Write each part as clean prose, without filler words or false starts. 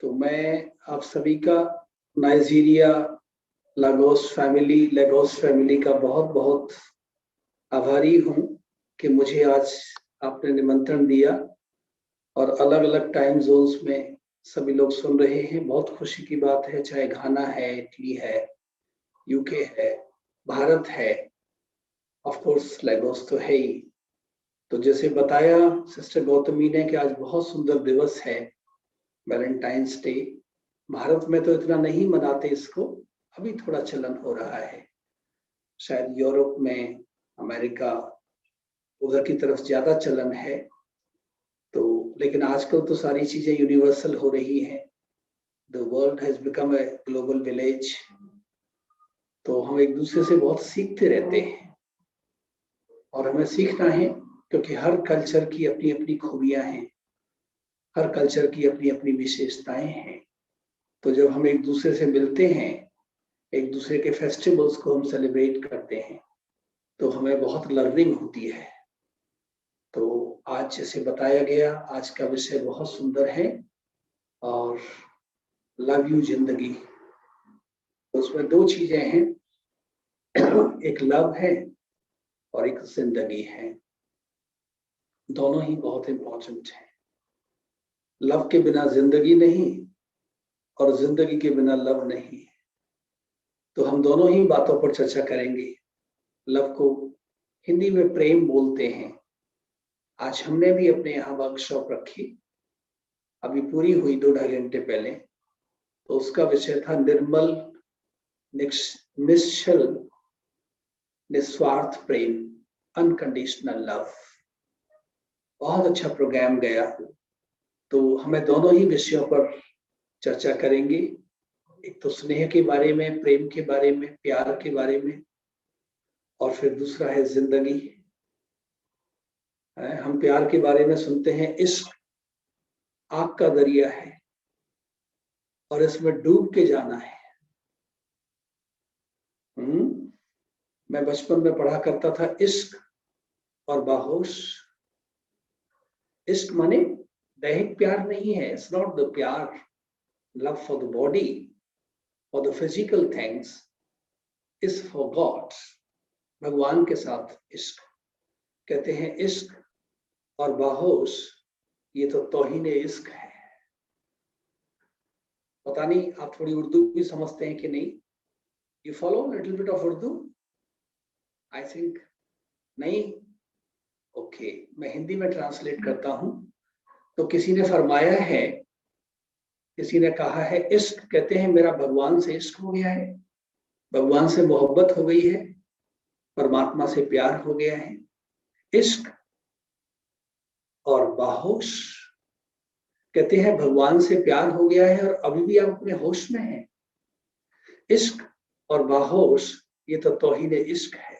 तो मैं आप सभी का नाइजीरिया लेगोस फैमिली का बहुत बहुत आभारी हूँ कि मुझे आज आपने निमंत्रण दिया और अलग अलग टाइम जोन्स में सभी लोग सुन रहे हैं। बहुत खुशी की बात है, चाहे घाना है, इटली है, यूके है, भारत है, ऑफ कोर्स लेगोस तो है ही। तो जैसे बताया सिस्टर गौतमी ने कि आज बहुत सुंदर दिवस है, वैलेंटाइंस डे। भारत में तो इतना नहीं मनाते इसको, अभी थोड़ा चलन हो रहा है। शायद यूरोप में, अमेरिका उधर की तरफ ज्यादा चलन है। तो लेकिन आजकल तो सारी चीजें यूनिवर्सल हो रही हैं। The world has become a global village. तो हम एक दूसरे से बहुत सीखते रहते हैं और हमें सीखना है, क्योंकि हर कल्चर की अपनी अपनी खूबियां हैं, हर कल्चर की अपनी अपनी विशेषताएं हैं। तो जब हम एक दूसरे से मिलते हैं, एक दूसरे के फेस्टिवल्स को हम सेलिब्रेट करते हैं, तो हमें बहुत लर्निंग होती है। तो आज जैसे बताया गया, आज का विषय बहुत सुंदर है और लव यू जिंदगी। तो उसमें दो चीजें हैं, एक लव है और एक जिंदगी है। दोनों ही बहुत इंपॉर्टेंट है। लव के बिना जिंदगी नहीं और जिंदगी के बिना लव नहीं। तो हम दोनों ही बातों पर चर्चा करेंगे। लव को हिंदी में प्रेम बोलते हैं। आज हमने भी अपने यहाँ वर्कशॉप रखी, अभी पूरी हुई 2-2.5 घंटे पहले। तो उसका विषय था निर्मल निश्चल निस्वार्थ प्रेम, अनकंडीशनल लव। बहुत अच्छा प्रोग्राम गया। तो हमें दोनों ही विषयों पर चर्चा करेंगे। एक तो स्नेह के बारे में, प्रेम के बारे में, प्यार के बारे में, और फिर दूसरा है जिंदगी। हम प्यार के बारे में सुनते हैं, इश्क आग का दरिया है और इसमें डूब के जाना है। मैं बचपन में पढ़ा करता था, इश्क और बाहोश। इश्क माने दैहिक प्यार नहीं है, इट्स नॉट द प्यार, love for the body, for the physical things, is for God, भगवान के साथ इश्क। कहते हैं इश्क और बाहोश, ये तो तौहीन इश्क है। पता नहीं आप थोड़ी उर्दू भी समझते हैं कि नहीं? You follow little bit of Urdu? I think नहीं। ओके, मैं हिंदी में ट्रांसलेट करता हूं। तो किसी ने फरमाया है, किसी ने कहा है, इश्क कहते हैं मेरा भगवान से इश्क हो गया है, भगवान से मोहब्बत हो गई है, परमात्मा से प्यार हो गया है। इश्क और बाहोश कहते हैं भगवान से प्यार हो गया है और अभी भी आप अपने होश में हैं। इश्क और बाहोश, ये तो तौहीन इश्क है।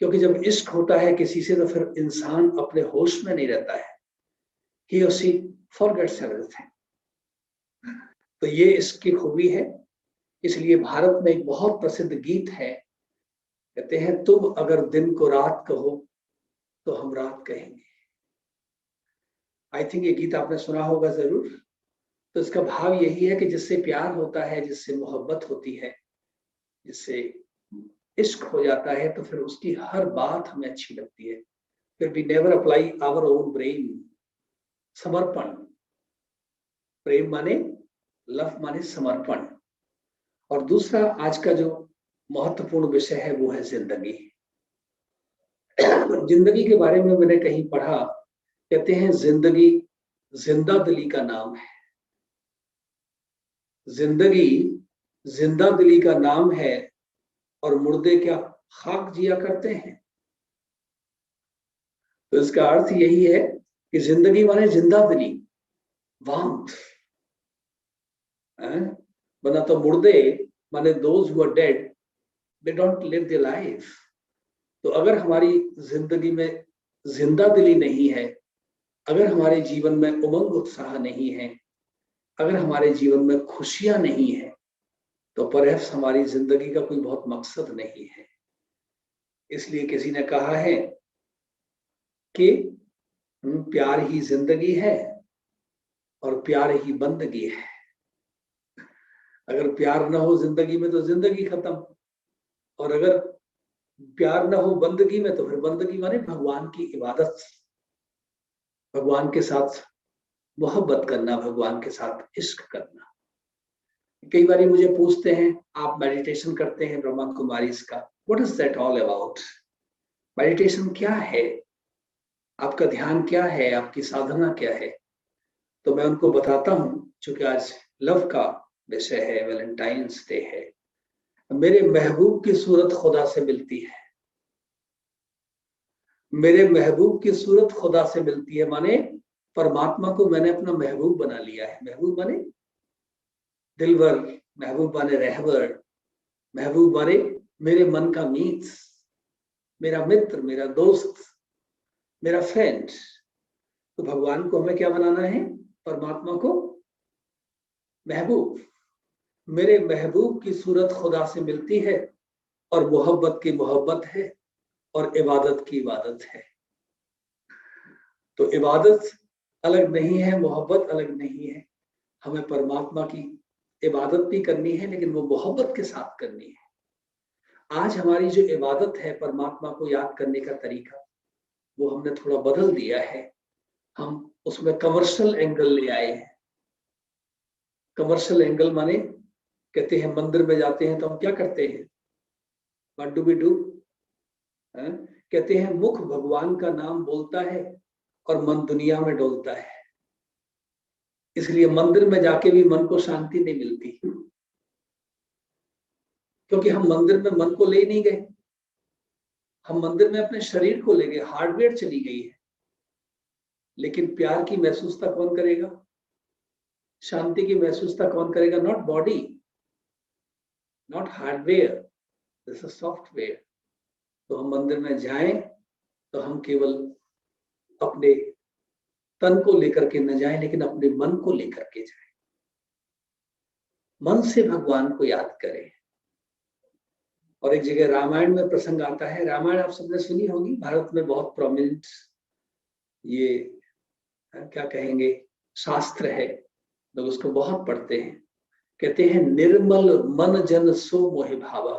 क्योंकि जब इश्क होता है किसी से, तो फिर इंसान अपने होश में नहीं रहता है। He or she forgets everything। तो ये इसकी खूबी है। इसलिए भारत में एक बहुत प्रसिद्ध गीत है, कहते हैं तुम अगर दिन को रात कहो तो हम रात कहेंगे। आई थिंक ये गीत आपने सुना होगा जरूर। तो इसका भाव यही है कि जिससे प्यार होता है, जिससे मोहब्बत होती है, जिससे इश्क हो जाता है, तो फिर उसकी हर बात हमें अच्छी लगती है। फिर we never apply our own brain. समर्पण, प्रेम माने, लव माने समर्पण। और दूसरा आज का जो महत्वपूर्ण विषय है वो है जिंदगी। जिंदगी के बारे में मैंने कहीं पढ़ा, कहते हैं जिंदगी जिंदा दिली का नाम है। जिंदगी जिंदा दिली का नाम है और मुर्दे क्या खाक जिया करते हैं। तो इसका अर्थ यही है कि जिंदगी माने जिंदा दिली, वार्मथ। वरना तो मुर्दे माने those who are dead, they don't live their life. तो अगर हमारी जिंदगी में जिंदा दिली नहीं है, अगर हमारे जीवन में उमंग उत्साह नहीं है, अगर हमारे जीवन में खुशियां नहीं है, तो परहैप्स हमारी जिंदगी का कोई बहुत मकसद नहीं है। इसलिए किसी ने कहा है कि प्यार ही जिंदगी है और प्यार ही बंदगी है। अगर प्यार ना हो जिंदगी में तो जिंदगी खत्म, और अगर प्यार ना हो बंदगी में तो फिर बंदगी माने भगवान की इबादत, भगवान के साथ मोहब्बत करना, भगवान के साथ इश्क करना। कई बार मुझे पूछते हैं, आप मेडिटेशन करते हैं ब्रह्मा कुमारी का, what is that all about? Meditation क्या है, आपका ध्यान क्या है, आपकी साधना क्या है? तो मैं उनको बताता हूं, चूंकि आज लव का विषय है, वैलेंटाइंस डे है, मेरे महबूब की सूरत खुदा से मिलती है, मेरे महबूब की सूरत खुदा से मिलती है, माने परमात्मा को मैंने अपना महबूब बना लिया है। महबूब माने दिलवर, महबूब माने रहबर, महबूब माने मेरे मन का मीत, मेरा मित्र, मेरा दोस्त, मेरा फ्रेंड। तो भगवान को हमें क्या बनाना है? परमात्मा को महबूब। मेरे महबूब की सूरत खुदा से मिलती है, और मोहब्बत की मोहब्बत है, और इबादत की इबादत है। तो इबादत अलग नहीं है, मोहब्बत अलग नहीं है। हमें परमात्मा की इबादत भी करनी है, लेकिन वो मोहब्बत के साथ करनी है। आज हमारी जो इबादत है, परमात्मा को याद करने का तरीका, वो हमने थोड़ा बदल दिया है। हम उसमें कमर्शियल एंगल ले आए हैं। कमर्शियल एंगल माने, कहते हैं मंदिर में जाते हैं तो हम क्या करते हैं? What do we do? कहते हैं मुख भगवान का नाम बोलता है और मन दुनिया में डोलता है। इसलिए मंदिर में जाके भी मन को शांति नहीं मिलती, क्योंकि हम मंदिर में मन को ले नहीं गए, हम मंदिर में अपने शरीर को ले गए, हार्डवेयर चली गई है। लेकिन प्यार की महसूसता कौन करेगा? शांति की महसूसता कौन करेगा? Not body, not hardware, this is software. तो हम मंदिर में जाएं तो हम केवल अपने तन को लेकर के न जाएं, लेकिन अपने मन को लेकर के जाएं। मन से भगवान को याद करें। और एक जगह रामायण में प्रसंग आता है, रामायण आप सबने सुनी होगी, भारत में बहुत प्रोमिनेंट ये क्या कहेंगे शास्त्र है, लोग उसको बहुत पढ़ते हैं। कहते हैं निर्मल मन जन सो मोहि भावा,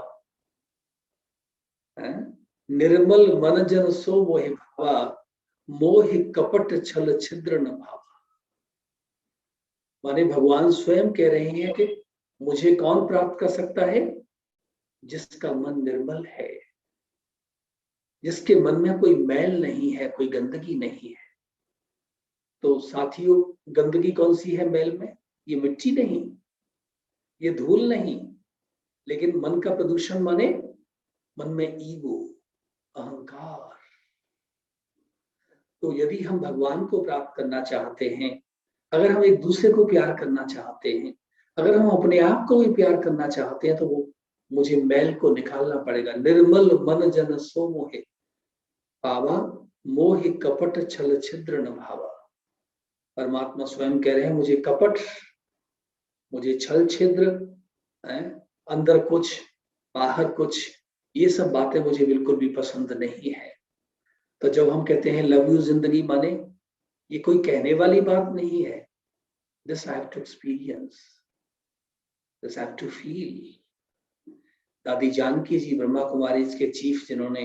निर्मल मन जन सो मोहि भावा, मोहि कपट छल छिद्र न भावा। माने भगवान स्वयं कह रहे हैं कि मुझे कौन प्राप्त कर सकता है? जिसका मन निर्मल है, जिसके मन में कोई मैल नहीं है, कोई गंदगी नहीं है। तो साथियों, गंदगी कौन सी है मैल में? ये मिट्टी नहीं, ये धूल नहीं, लेकिन मन का प्रदूषण माने मन में ईगो, अहंकार। तो यदि हम भगवान को प्राप्त करना चाहते हैं, अगर हम एक दूसरे को प्यार करना चाहते हैं, अगर हम अपने आप को भी प्यार करना चाहते हैं, तो वो मुझे मैल को निकालना पड़ेगा। निर्मल मन जन सो मोहे पावा, मोहि कपट छल छिद्र न भावा। परमात्मा स्वयं कह रहे हैं मुझे कपट, मुझे छल छिद्र, अंदर कुछ बाहर कुछ, ये सब बातें मुझे बिल्कुल भी पसंद नहीं है। तो जब हम कहते हैं लव यू जिंदगी, माने ये कोई कहने वाली बात नहीं है। This I have to experience, this I have to feel. दादी जानकी जी ब्रह्मा कुमारी के चीफ, जिन्होंने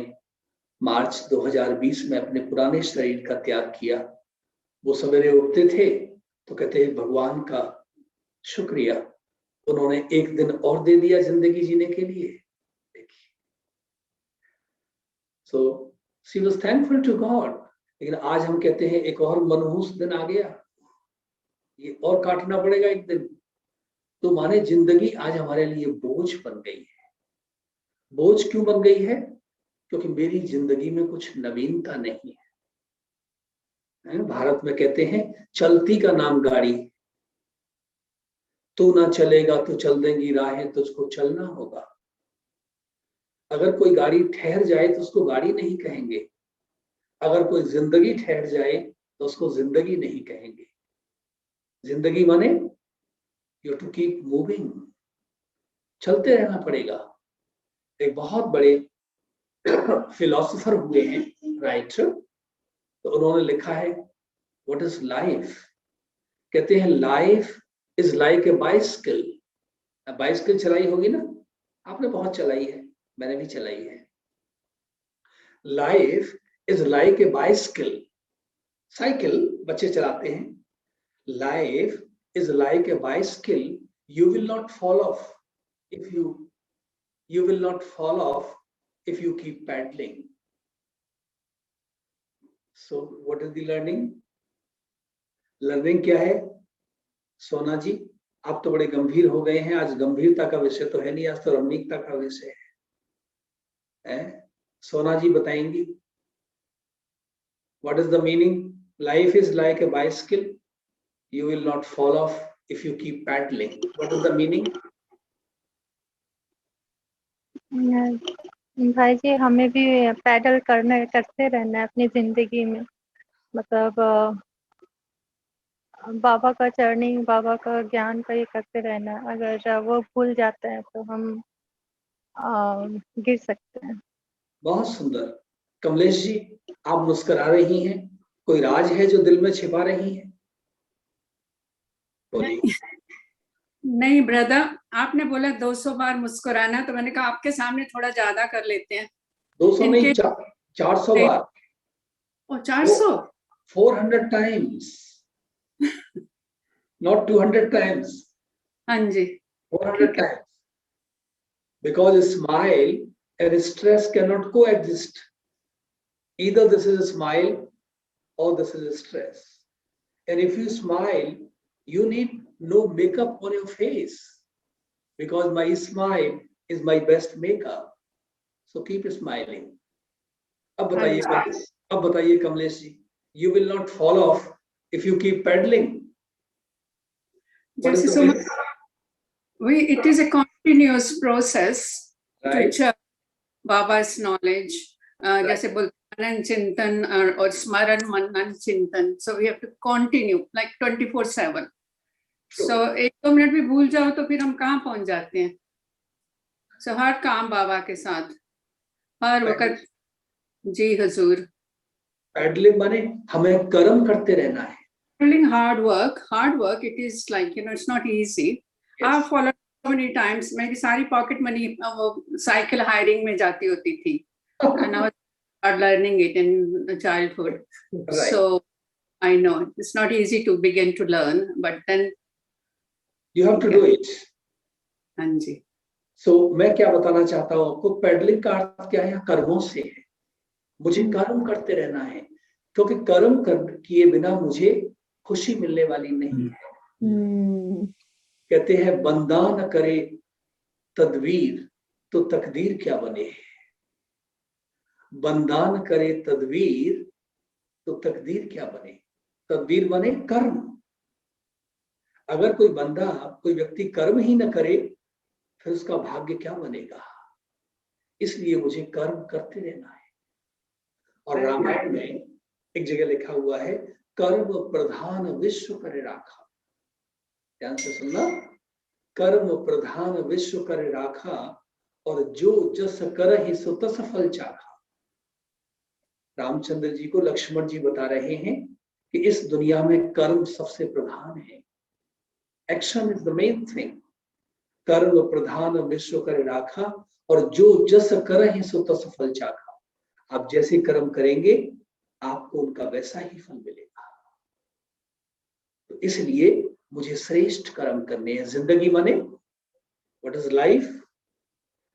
मार्च 2020 में अपने पुराने शरीर का त्याग किया, वो सवेरे उठते थे तो कहते हैं भगवान का शुक्रिया, उन्होंने एक दिन और दे दिया जिंदगी जीने के लिए। So she was thankful to God. लेकिन आज हम कहते हैं एक और मनहूस दिन आ गया, ये और काटना पड़ेगा एक दिन। तो माने जिंदगी आज हमारे लिए बोझ बन गई है। बोझ क्यों बन गई है? क्योंकि मेरी जिंदगी में कुछ नवीनता नहीं है। भारत में कहते हैं चलती का नाम गाड़ी, तू ना चलेगा तो चल देंगी राहें, तुझको चलना होगा। अगर कोई गाड़ी ठहर जाए तो उसको गाड़ी नहीं कहेंगे, अगर कोई जिंदगी ठहर जाए तो उसको जिंदगी नहीं कहेंगे। जिंदगी माने यू टू कीप मूविंग, चलते रहना पड़ेगा। एक बहुत बड़े फिलोसोफर हुए हैं, राइटर, तो उन्होंने लिखा है व्हाट इज लाइफ? कहते हैं life is like a bicycle. Bicycle चलाई होगी ना, आपने बहुत चलाई है, मैंने भी चलाई है। Life is like a bicycle, cycle बच्चे चलाते हैं। Life is like a bicycle, you will not fall of if you will not fall off if you keep paddling. So what is the learning? Learning क्या है सोना जी? आप तो बड़े गंभीर हो गए हैं, आज गंभीरता का विषय तो है नहीं, आज तो रमणीकता का विषय है। सोना जी बताएंगी what is the meaning? Life is like a bicycle, you will not fall off if you keep paddling. What is the meaning? भाई जी, हमें भी पैडल करते रहना है अपनी जिंदगी में। मतलब बाबा का चरणी, बाबा का ज्ञान का ये करते रहना है। अगर वो भूल जाते हैं तो हम गिर सकते हैं। बहुत सुंदर। कमलेश जी, आप मुस्कुरा रही हैं, कोई राज है जो दिल में छिपा रही हैं? बोलिए। नहीं ब्रदर, आपने बोला 200 बार मुस्कुराना, तो मैंने कहा आपके सामने थोड़ा ज्यादा कर लेते हैं। 200 नहीं, 400 बार। ओ 400? 400 times, not 200 times. हाँ जी, 400 times. Because a smile and stress cannot coexist. Either this is a smile or this is a stress. And if you smile, you need no makeup on your face, because my smile is my best makeup. So keep smiling. अब बताइए Kamlesh ji, you will not fall off if you keep paddling. It is a continuous process, right? to check Baba's knowledge. Right. जैसे बोलते मनन चिंतन और स्मरण मनन चिंतन, so we have to continue like 24/7. So 1-2 minute भी भूल जाओ तो फिर हम कहाँ पहुंच जाते हैं। So हर काम बाबा के साथ, हर वक्त। जी हजूर। पैडलिंग माने हमें कर्म करते रहना है। Doing hard work, it is like, it's not easy. Yes. I've followed so many times. मेरी सारी पॉकेट मनी वो साइकिल हायरिंग में जाती होती थी, and I was learning it in childhood. Right. So I know it's not easy to begin to learn, but then you have to do it. हाँ जी। So मैं क्या बताना चाहता हूँ आपको, पैडलिंग का अर्थ क्या है? कर्मों से है। मुझे कर्म करते रहना है, क्योंकि कर्म किए बिना मुझे खुशी मिलने वाली नहीं है। कहते हैं बंदा न करे तदबीर तो तकदीर क्या बने। बंदा न करे तदबीर तो तकदीर क्या बने। तदबीर बने कर्म। अगर कोई बंदा, कोई व्यक्ति कर्म ही न करे, फिर उसका भाग्य क्या बनेगा। इसलिए मुझे कर्म करते रहना है। और रामायण में एक जगह लिखा हुआ है, कर्म प्रधान विश्व करे राखा। ध्यान से सुनना, कर्म प्रधान विश्व करे राखा, और जो जस करहि सो तस फल चाखा। रामचंद्र जी को लक्ष्मण जी बता रहे हैं कि इस दुनिया में कर्म सबसे प्रधान है। Action is the main thing. कर्म प्रधान विश्व करे राखा, और जो जस करहि सो तस फल चाखा। आप जैसे कर्म करेंगे आपको उनका वैसा ही फल मिलेगा। तो इसलिए मुझे श्रेष्ठ कर्म करने हैं। जिंदगी माने व्हाट इज लाइफ?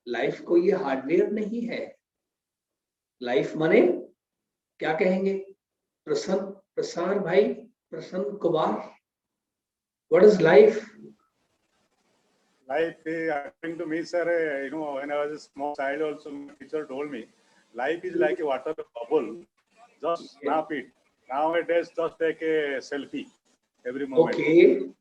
लाइफ को ये हार्डवेयर नहीं है। लाइफ माने क्या कहेंगे? प्रसार भाई, प्रसन्न Kumar, what is life? Life, according to me, sir, when I was a small child also, my teacher told me, life is like a water bubble. Just snap it. Nowadays, just take a selfie every moment. Okay.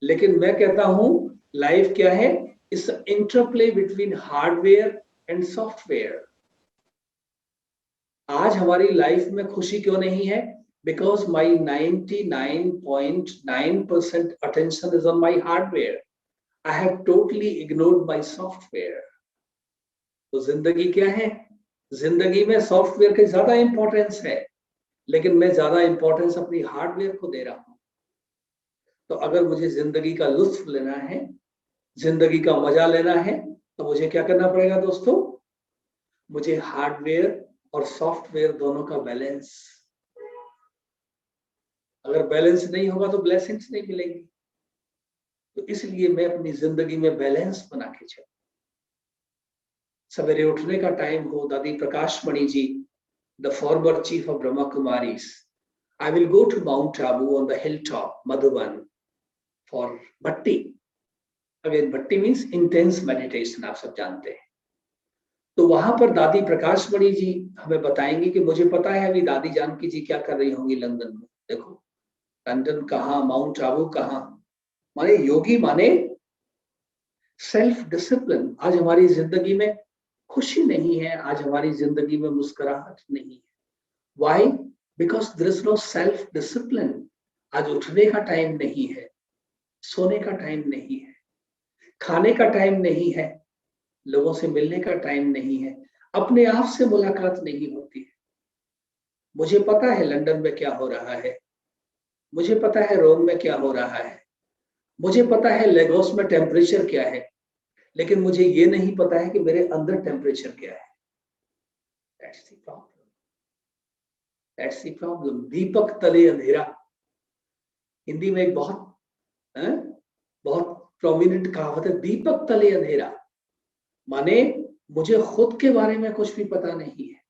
लेकिन मैं कहता हूँ life क्या है? It's interplay between hardware and software. आज हमारी life में खुशी क्यों नहीं है? Because my 99.9% attention is on my hardware. I have totally ignored my software. तो जिंदगी क्या है? जिंदगी में सॉफ्टवेयर की ज्यादा इंपॉर्टेंस है, लेकिन मैं ज्यादा इंपॉर्टेंस अपनी हार्डवेयर को दे रहा हूं। तो अगर मुझे जिंदगी का लुत्फ लेना है, जिंदगी का मजा लेना है, तो मुझे क्या करना पड़ेगा दोस्तों? मुझे हार्डवेयर और सॉफ्टवेयर दोनों का बैलेंस। अगर बैलेंस नहीं होगा तो ब्लेसिंग्स नहीं मिलेंगी। तो इसलिए मैं अपनी जिंदगी में बैलेंस बना के चलूं। सवेरे उठने का टाइम हो, दादी Prakash Mani ji, the former chief of Brahma Kumaris, I will go to Mount Abu on the hilltop, Madhuban, for bhakti. Again, bhakti means intense meditation, आप सब जानते हैं। तो वहां पर दादी प्रकाश मणि जी हमें बताएंगे कि मुझे पता है अभी दादी जानकी जी क्या कर रही होंगी लंदन में। देखो, लंदन कहाँ, माउंट आबू कहाँ, माने योगी माने सेल्फ डिसिप्लिन। आज हमारी जिंदगी में खुशी नहीं है, आज हमारी जिंदगी में मुस्कुराहट नहीं है। Why? Because there is no self discipline. आज उठने का टाइम नहीं है, सोने का टाइम नहीं है, खाने का टाइम नहीं है, लोगों से मिलने का टाइम नहीं है, अपने आप से मुलाकात नहीं होती है। मुझे पता है लंदन में क्या हो रहा है, मुझे पता है रोम में क्या हो रहा है, मुझे पता है लेगोस में टेम्परेचर क्या है, लेकिन मुझे ये नहीं पता है कि मेरे अंदर टेम्परेचर क्या है। That's the problem. That's the problem. दीपक तले अंधेरा, हिंदी में एक बहुत प्रोमिनेंट कहावत है, दीपक तले अंधेरा। माने मुझे खुद के बारे में कुछ भी पता नहीं है,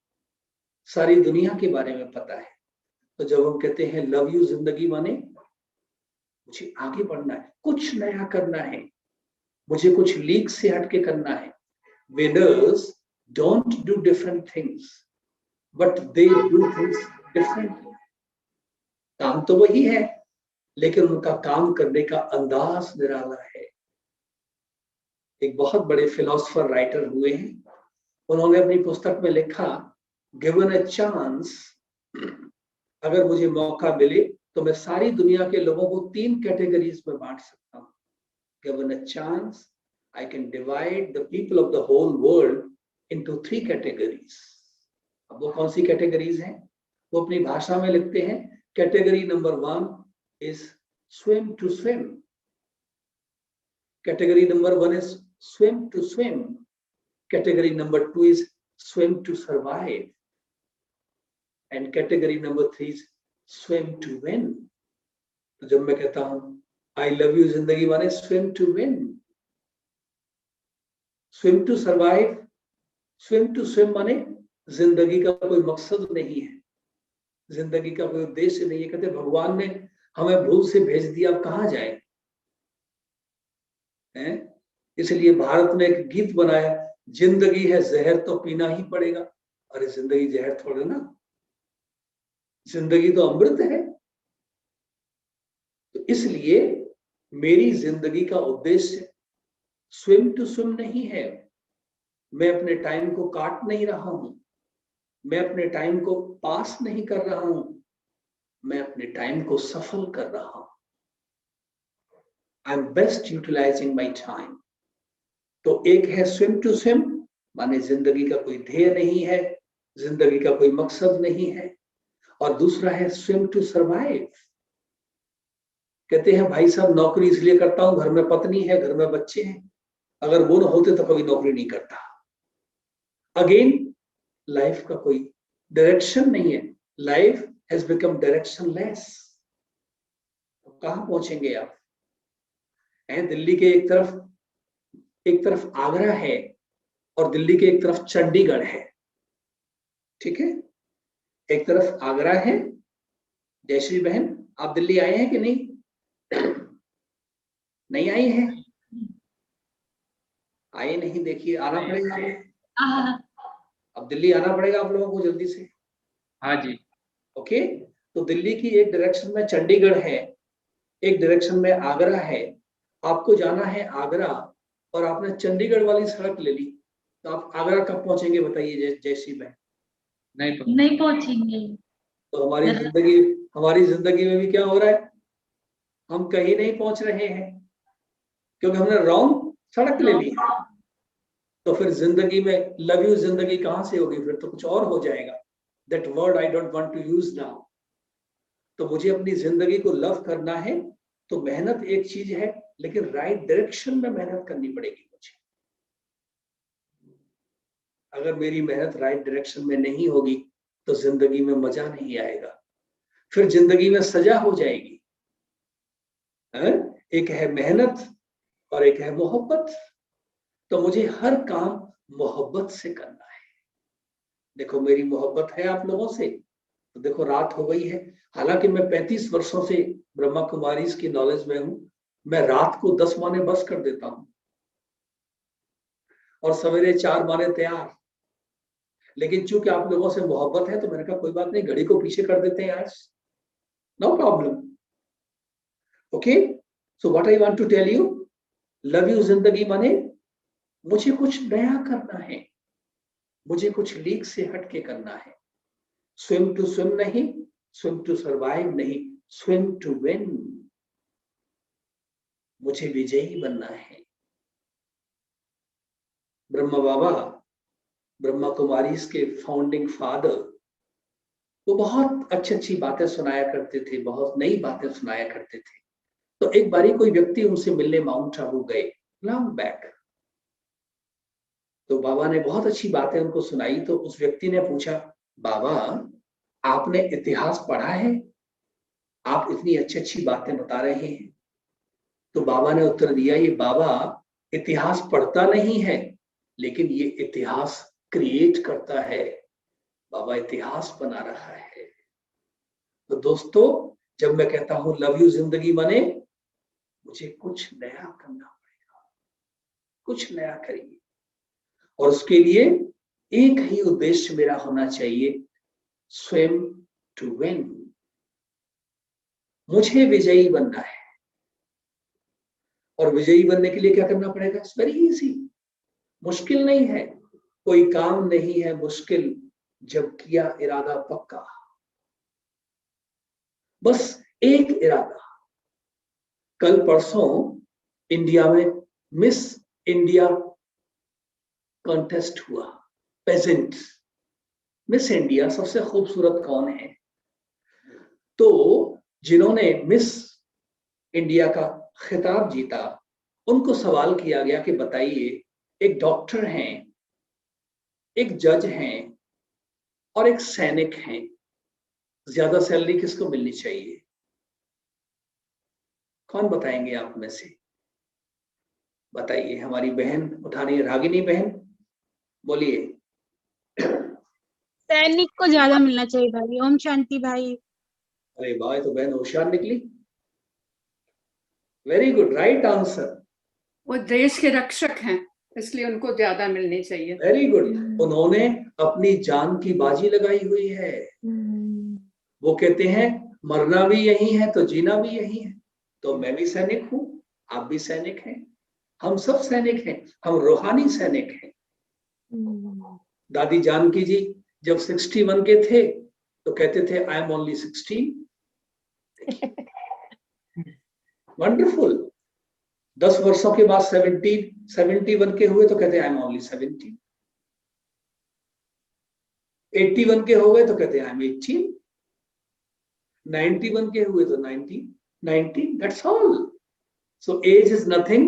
सारी दुनिया के बारे में पता है। तो जब हम कहते हैं लव यू जिंदगी, माने मुझे आगे बढ़ना है, कुछ नया करना है, मुझे कुछ लीक से हटके करना है। Winners don't do different things but they do things differently. काम तो वही है, लेकिन उनका काम करने का अंदाज निराला है। एक बहुत बड़े फिलोसोफर राइटर हुए हैं, उन्होंने अपनी पुस्तक में लिखा, गिवन अ चांस, अगर मुझे मौका मिले तो मैं सारी दुनिया के लोगों को 3 कैटेगरीज में बांट सकता हूँ। Given a chance, I can divide the people of the whole world into 3 categories. अब वो कौन सी कैटेगरीज हैं? वो अपनी भाषा में लिखते हैं। Category number 1 is swim to swim. Category number 1 is swim to swim. Category number 2 is swim to survive. And category number 3 is swim to win. तो जब मैं कहता हूं I love you जिंदगी माने swim to win. Swim to survive, swim to swim माने जिंदगी का कोई मकसद नहीं है, जिंदगी का कोई उद्देश्य नहीं है। कहते भगवान ने हमें भूल से भेज दिया, अब कहाँ जाए हैं? इसलिए भारत में एक गीत बनाया, जिंदगी है जहर तो पीना ही पड़ेगा। अरे जिंदगी जहर थोड़े ना, जिंदगी तो अमृत है। तो इसलिए मेरी जिंदगी का उद्देश्य स्विम टू स्विम नहीं है। मैं अपने टाइम को काट नहीं रहा हूं, मैं अपने टाइम को पास नहीं कर रहा हूं, मैं अपने टाइम को सफल कर रहा हूं। I am best utilising my time. तो एक है स्विम टू स्विम, माने जिंदगी का कोई ध्येय नहीं है, जिंदगी का कोई मकसद नहीं है। और दूसरा है स्विम टू सर्वाइव। कहते हैं भाई साहब नौकरी इसलिए करता हूं, घर में पत्नी है, घर में बच्चे हैं, अगर वो ना होते तो कभी नौकरी नहीं करता। अगेन लाइफ का कोई डायरेक्शन नहीं है, लाइफ हैज बिकम डायरेक्शनलेस। तो कहां पहुंचेंगे आप? दिल्ली के एक तरफ आगरा है और दिल्ली के एक तरफ चंडीगढ़ है, ठीक है? एक तरफ आगरा है। जयश्री बहन, आप दिल्ली आए हैं कि नहीं? नहीं आए हैं? आए नहीं, देखिए आना पड़ेगा। अब दिल्ली आना पड़ेगा आप लोगों को जल्दी से। हाँ जी। ओके, तो दिल्ली की एक डायरेक्शन में चंडीगढ़ है, एक डायरेक्शन में आगरा है। आपको जाना है आगरा और आपने चंडीगढ़ वाली सड़क ले ली, तो आप आगरा कब पहुंचेंगे बताइए जयश्री बहन? नहीं पहुंचेंगे। तो हमारी जिंदगी में भी क्या हो रहा है? हम कहीं नहीं पहुंच रहे हैं क्योंकि हमने रॉन्ग सड़क ले ली है। तो फिर जिंदगी में लव यू जिंदगी कहां से होगी? फिर तो कुछ और हो जाएगा। That word I don't want to use now. तो मुझे अपनी जिंदगी को लव करना है, तो मेहनत एक चीज है, लेकिन राइट डायरेक्शन में मेहनत करनी पड़ेगी मुझे। अगर मेरी मेहनत राइट डायरेक्शन में नहीं होगी तो जिंदगी में मजा नहीं आएगा, फिर जिंदगी में सजा हो जाएगी। एक है मेहनत और एक है मोहब्बत। तो मुझे हर काम मोहब्बत से करना है। देखो मेरी मोहब्बत है आप लोगों से, तो देखो रात हो गई है। हालांकि मैं 35 वर्षों से ब्रह्मा कुमारीज की नॉलेज में हूं, मैं रात को 10 माने बस कर देता हूं और सवेरे 4 माने तैयार। लेकिन चूंकि आप लोगों से मोहब्बत है तो मैंने कहा कोई बात नहीं, घड़ी को पीछे कर देते हैं आज, no problem. Okay, so what I want to tell you, love you जिंदगी माने मुझे कुछ नया करना है, मुझे कुछ लीक से हटके करना है। स्विम टू स्विम नहीं, स्विम टू सर्वाइव नहीं, स्विम टू विन। मुझे विजयी बनना है। ब्रह्मा बाबा, ब्रह्मा कुमारीज के फाउंडिंग फादर, वो बहुत अच्छी अच्छी बातें सुनाया करते थे, बहुत नई बातें सुनाया करते थे। तो एक बारी कोई व्यक्ति उनसे मिलने माउंट आबू गए, लॉन्ग बैक। तो बाबा ने बहुत अच्छी बातें उनको सुनाई। तो उस व्यक्ति ने पूछा, बाबा आपने इतिहास पढ़ा है, आप इतनी अच्छी अच्छी बातें बता रहे हैं। तो बाबा ने उत्तर दिया, ये बाबा इतिहास पढ़ता नहीं है, लेकिन ये इतिहास क्रिएट करता है। बाबा इतिहास बना रहा है। तो दोस्तों, जब मैं कहता हूं लव यू जिंदगी माने, मुझे कुछ नया करना पड़ेगा, कुछ नया करिए। और उसके लिए एक ही उद्देश्य मेरा होना चाहिए, स्विम टू विन। मुझे विजयी बनना है। और विजयी बनने के लिए क्या करना पड़ेगा? इट्स वेरी इजी, मुश्किल नहीं है। कोई काम नहीं है मुश्किल जब किया इरादा पक्का। बस एक इरादा। कल परसों इंडिया में मिस इंडिया कॉन्टेस्ट हुआ, पेजेंट। मिस इंडिया सबसे खूबसूरत कौन है? तो जिन्होंने मिस इंडिया का खिताब जीता, उनको सवाल किया गया कि बताइए, एक डॉक्टर हैं, एक जज हैं और एक सैनिक हैं, ज्यादा सैलरी किसको मिलनी चाहिए? कौन बताएंगे आप में से? बताइए। हमारी बहन उठा रही है, रागिनी बहन, बोलिए। सैनिक को ज्यादा मिलना चाहिए भाई। ओम शांति भाई। अरे भाई, तो बहन होशियार निकली। Very good, right answer. वो देश के रक्षक हैं, इसलिए उनको ज्यादा मिलनी चाहिए। Very good. उन्होंने अपनी जान की बाजी लगाई हुई है। वो कहते हैं मरना भी यही है तो जीना भी यही है। तो मैं भी सैनिक हूं, आप भी सैनिक हैं, हम सब सैनिक हैं, हम रूहानी सैनिक हैं। दादी जानकी जी जब 61 के थे तो कहते थे आई एम ओनली 16। वंडरफुल। 10 वर्षों के बाद 71 के हुए तो कहते आई एम ओनली 17। 81 के हो गए तो कहते आई एम 18। 91 के हुए तो 19। That's all. So age is nothing,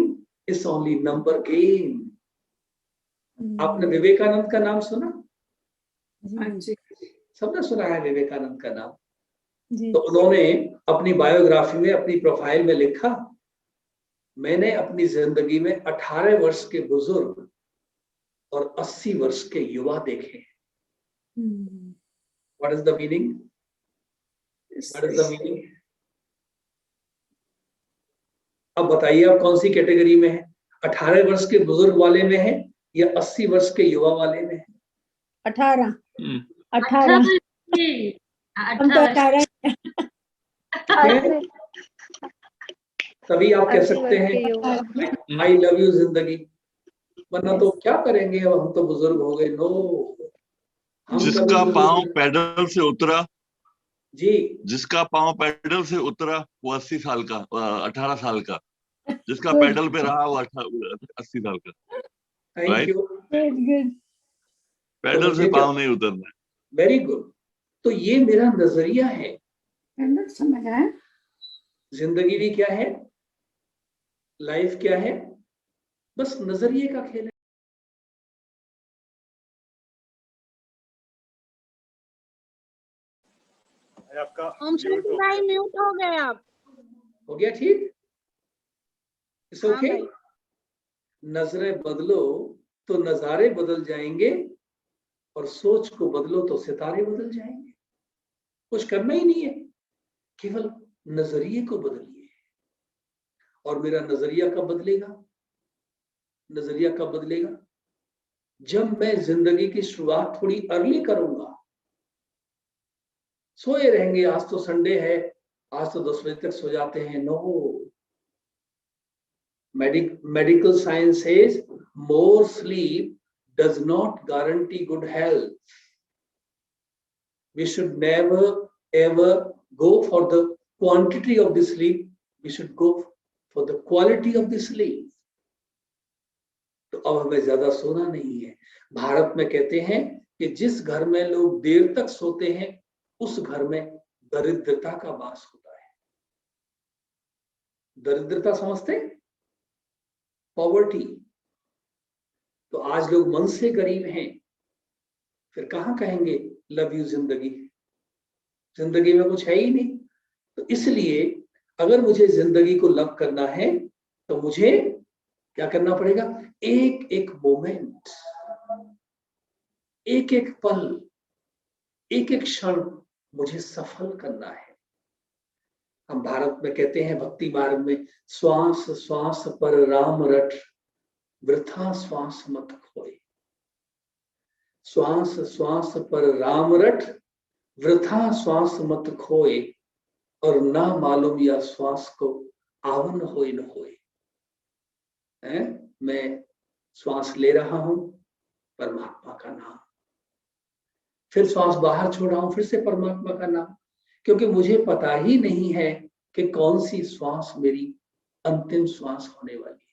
it's only number game. आपने विवेकानंद का नाम सुना? हाँ जी। सबने सुना है विवेकानंद का नाम। तो उन्होंने अपनी बायोग्राफी में, अपनी प्रोफाइल में लिखा, मैंने अपनी जिंदगी में 18 वर्ष के बुजुर्ग और 80 वर्ष के युवा देखे। What is the meaning? What is the meaning? अब बताइए आप कौन सी कैटेगरी में है? 18 वर्ष के बुजुर्ग वाले में है या 80 वर्ष के युवा वाले में है? 18 हम तो 18। तभी आप कह सकते हैं आई लव यू जिंदगी, वरना तो क्या करेंगे, अब हम तो बुजुर्ग हो गए। नो, जिसका पांव पैडल से उतरा जी, जिसका पांव पैडल से उतरा वो 80 साल का, 18 साल का। जिसका पैडल पे रहा वो 80 साल का। Thank you. पैडल से पांव नहीं उतरना है। Very good. तो ये मेरा नजरिया है। समझ आया? जिंदगी भी क्या है, लाइफ क्या है, बस नजरिए का खेल है। आपका ओम शांति भाई म्यूट हो गए आप। हो गया ठीक? इट्स हाँ ओके। भाई। नजरें बदलो तो नजारे बदल जाएंगे, और सोच को बदलो तो सितारे बदल जाएंगे। कुछ करना ही नहीं है, केवल नजरिए को बदलिए। और मेरा नजरिया कब बदलेगा? नजरिया कब बदलेगा? जब मैं जिंदगी की शुरुआत थोड़ी अर्ली करूंगा। सोए रहेंगे, आज तो संडे है, आज तो 10 बजे तक सो जाते हैं। No, medical science says more sleep does not guarantee good health. We should never ever go for the quantity of the sleep, we should go for the quality of the sleep. तो अब हमें ज्यादा सोना नहीं है। भारत में कहते हैं कि जिस घर में लोग देर तक सोते हैं उस घर में दरिद्रता का वास होता है। दरिद्रता समझते हैं? पॉवर्टी। तो आज लोग मन से गरीब हैं, फिर कहां कहेंगे लव यू जिंदगी? जिंदगी में कुछ है ही नहीं। तो इसलिए अगर मुझे जिंदगी को लव करना है तो मुझे क्या करना पड़ेगा? एक एक मोमेंट, एक एक पल, एक एक क्षण मुझे सफल करना है। हम भारत में कहते हैं भक्ति मार्ग में, श्वास श्वास पर राम रट, वृथा श्वास मत खोए। श्वास श्वास पर राम रट, वृथा श्वास मत खोए, और ना मालूम या श्वास को आवन होए न होए। मैं श्वास ले रहा हूं, परमात्मा का नाम, फिर श्वास बाहर छोड़ रहा हूं, फिर से परमात्मा का नाम, क्योंकि मुझे पता ही नहीं है कि कौन सी श्वास मेरी अंतिम श्वास होने वाली है।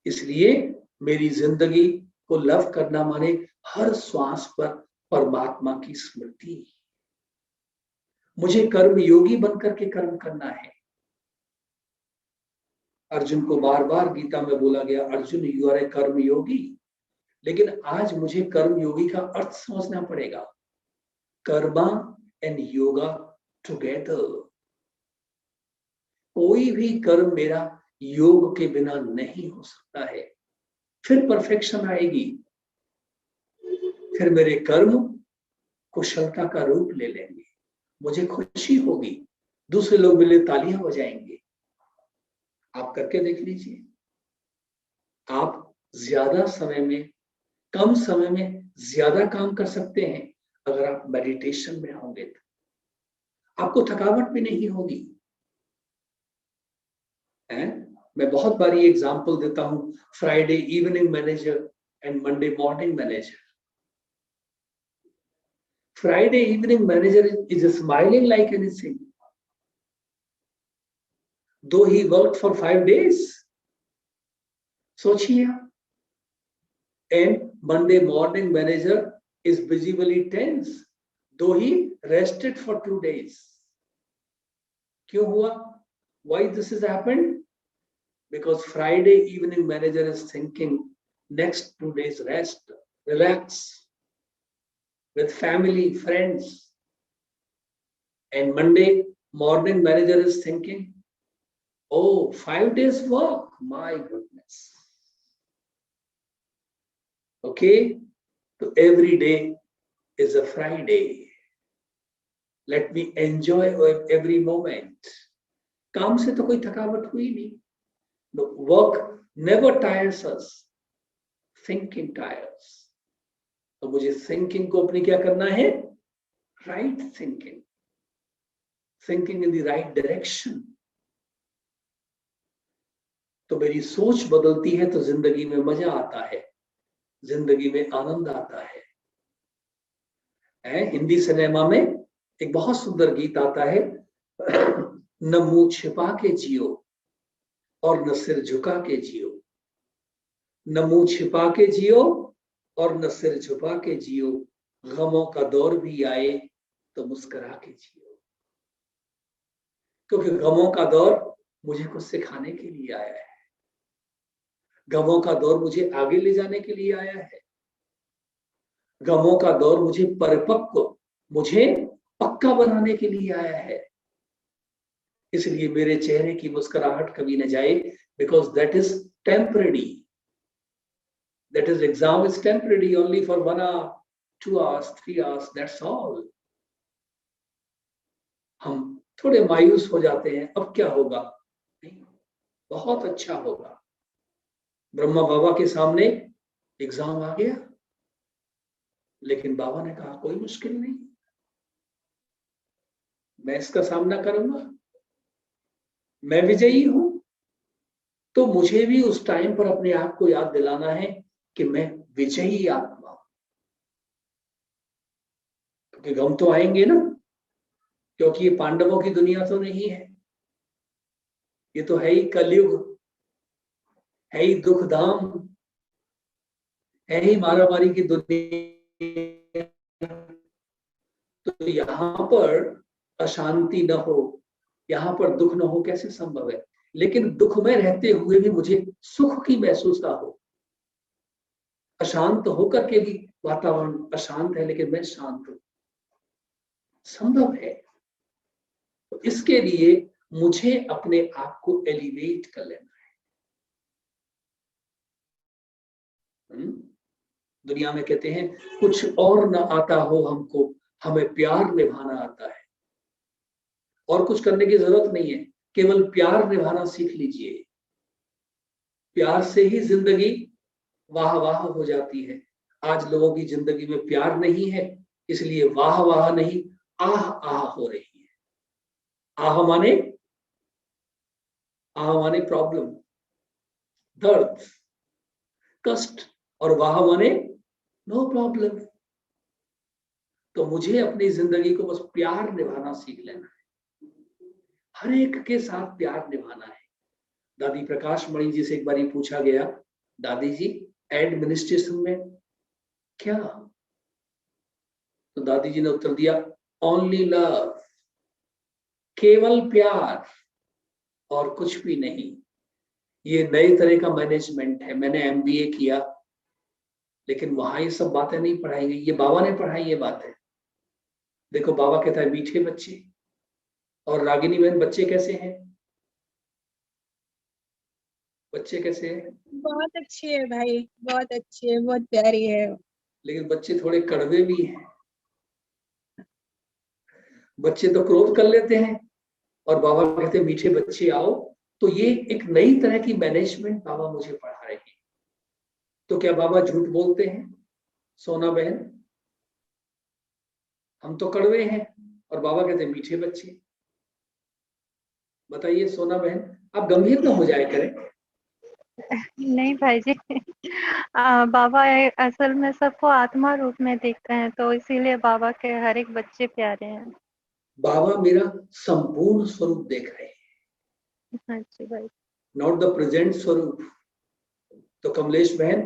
इसलिए मेरी जिंदगी को लव करना माने हर श्वास पर परमात्मा की स्मृति। मुझे कर्म योगी बनकर के कर्म करना है। अर्जुन को बार बार गीता में बोला गया, अर्जुन यू आर ए कर्म योगी। लेकिन आज मुझे कर्म योगी का अर्थ समझना पड़ेगा। Karma and yoga together. कोई भी कर्म मेरा योग के बिना नहीं हो सकता है। फिर परफेक्शन आएगी, फिर मेरे कर्म कुशलता का रूप ले लेंगे, मुझे खुशी होगी, दूसरे लोग मिले तालियां बजाएंगे। आप करके देख लीजिए, आप ज्यादा समय में, कम समय में ज्यादा काम कर सकते हैं अगर आप मेडिटेशन में होंगे तो। आपको थकावट भी नहीं होगी। मैं बहुत बार ये एग्जांपल देता हूं, Friday evening manager and Monday morning manager. Friday evening manager is smiling like anything, though he worked for 5 days. सोचिए। And Monday morning manager is visibly tense, though he rested for 2 days. क्यों हुआ? Why this has happened? Because Friday evening manager is thinking next 2 days rest, relax with family, friends. And Monday morning manager is thinking, oh, 5 days work, my goodness. Okay, so every day is a Friday. Let me enjoy every moment. काम से तो कोई थकावट हुई नहीं। No, work never tires us. Thinking tires. तो मुझे thinking को अपनी क्या करना है? Right thinking, thinking in the right direction. तो मेरी सोच बदलती है तो जिंदगी में मजा आता है, जिंदगी में आनंद आता है। हिंदी सिनेमा में एक बहुत सुंदर गीत आता है, न मुंह छिपा के जियो और न सिर झुका के जियो। न मुंह छिपा के जियो और न सिर झुका के जियो, गमों का दौर भी आए तो मुस्कुरा के जियो। क्योंकि गमों का दौर मुझे कुछ सिखाने के लिए आया है, गमों का दौर मुझे आगे ले जाने के लिए आया है, गमों का दौर मुझे परिपक्व, मुझे पक्का बनाने के लिए आया है। इसलिए मेरे चेहरे की मुस्कुराहट कभी न जाए, because that is temporary, that is exam is temporary, only for 1 hour, 2 hours, 3 hours, that's all. हम थोड़े मायूस हो जाते हैं, अब क्या होगा, नहीं, बहुत अच्छा होगा। ब्रह्मा बाबा के सामने एग्जाम आ गया, लेकिन बाबा ने कहा कोई मुश्किल नहीं, मैं इसका सामना करूंगा, मैं विजयी हूं। तो मुझे भी उस टाइम पर अपने आप को याद दिलाना है कि मैं विजयी आत्मा हूं, क्योंकि गम तो आएंगे ना, क्योंकि ये पांडवों की दुनिया तो नहीं है, ये तो है ही कलयुग, है ही दुख धाम, है ही मारामारी की दुनिया। तो यहाँ पर अशांति न हो, यहाँ पर दुख न हो, कैसे संभव है? लेकिन दुख में रहते हुए भी मुझे सुख की महसूसता हो, अशांत होकर के भी वातावरण अशांत है लेकिन मैं शांत हूं, संभव है। तो इसके लिए मुझे अपने आप को एलिवेट कर लेना है। दुनिया में कहते हैं कुछ और न आता हो हमको, हमें प्यार निभाना आता है, और कुछ करने की जरूरत नहीं है, केवल प्यार निभाना सीख लीजिए। प्यार से ही जिंदगी वाह वाह हो जाती है। आज लोगों की जिंदगी में प्यार नहीं है, इसलिए वाह वाह नहीं, आह आह हो रही है। आह माने प्रॉब्लम, दर्द, कष्ट, और वाह माने नो प्रॉब्लम। तो मुझे अपनी जिंदगी को बस प्यार निभाना सीख लेना है, हर एक के साथ प्यार निभाना है। दादी प्रकाश मणि जी से एक बार पूछा गया, दादी जी एडमिनिस्ट्रेशन में क्या? तो दादी जी ने उत्तर दिया, ओनली लव, केवल प्यार और कुछ भी नहीं। ये नए तरह का मैनेजमेंट है। मैंने MBA किया, लेकिन वहां ये सब बातें नहीं पढ़ाई गई, ये बाबा ने पढ़ाई ये बातें। देखो बाबा कहता है मीठे बच्चे, और रागिनी बहन बच्चे कैसे हैं? बच्चे कैसे हैं? बहुत अच्छी है भाई, बहुत अच्छी है, बहुत प्यारी है। लेकिन बच्चे थोड़े कड़वे भी हैं। बच्चे तो क्रोध कर लेते हैं, और बाबा कहते हैं मीठे बच्चे आओ। तो ये एक नई तरह की मैनेजमेंट बाबा मुझे पढ़ा रहे हैं। तो क्या बाबा झूठ बोलते हैं? सोना बहन, हम तो कड़वे हैं और बाबा कहते हैं मीठे बच्चे। बताइए सोना बहन, आप गंभीर ना हो जाए करें। नहीं भाई जी, बाबा असल में सबको आत्मा रूप में देखते हैं, तो इसीलिए बाबा के हर एक बच्चे प्यारे हैं। बाबा मेरा संपूर्ण स्वरूप देख रहे हैं, हाँ जी भाई, नॉट द प्रेजेंट स्वरूप। तो कमलेश बहन,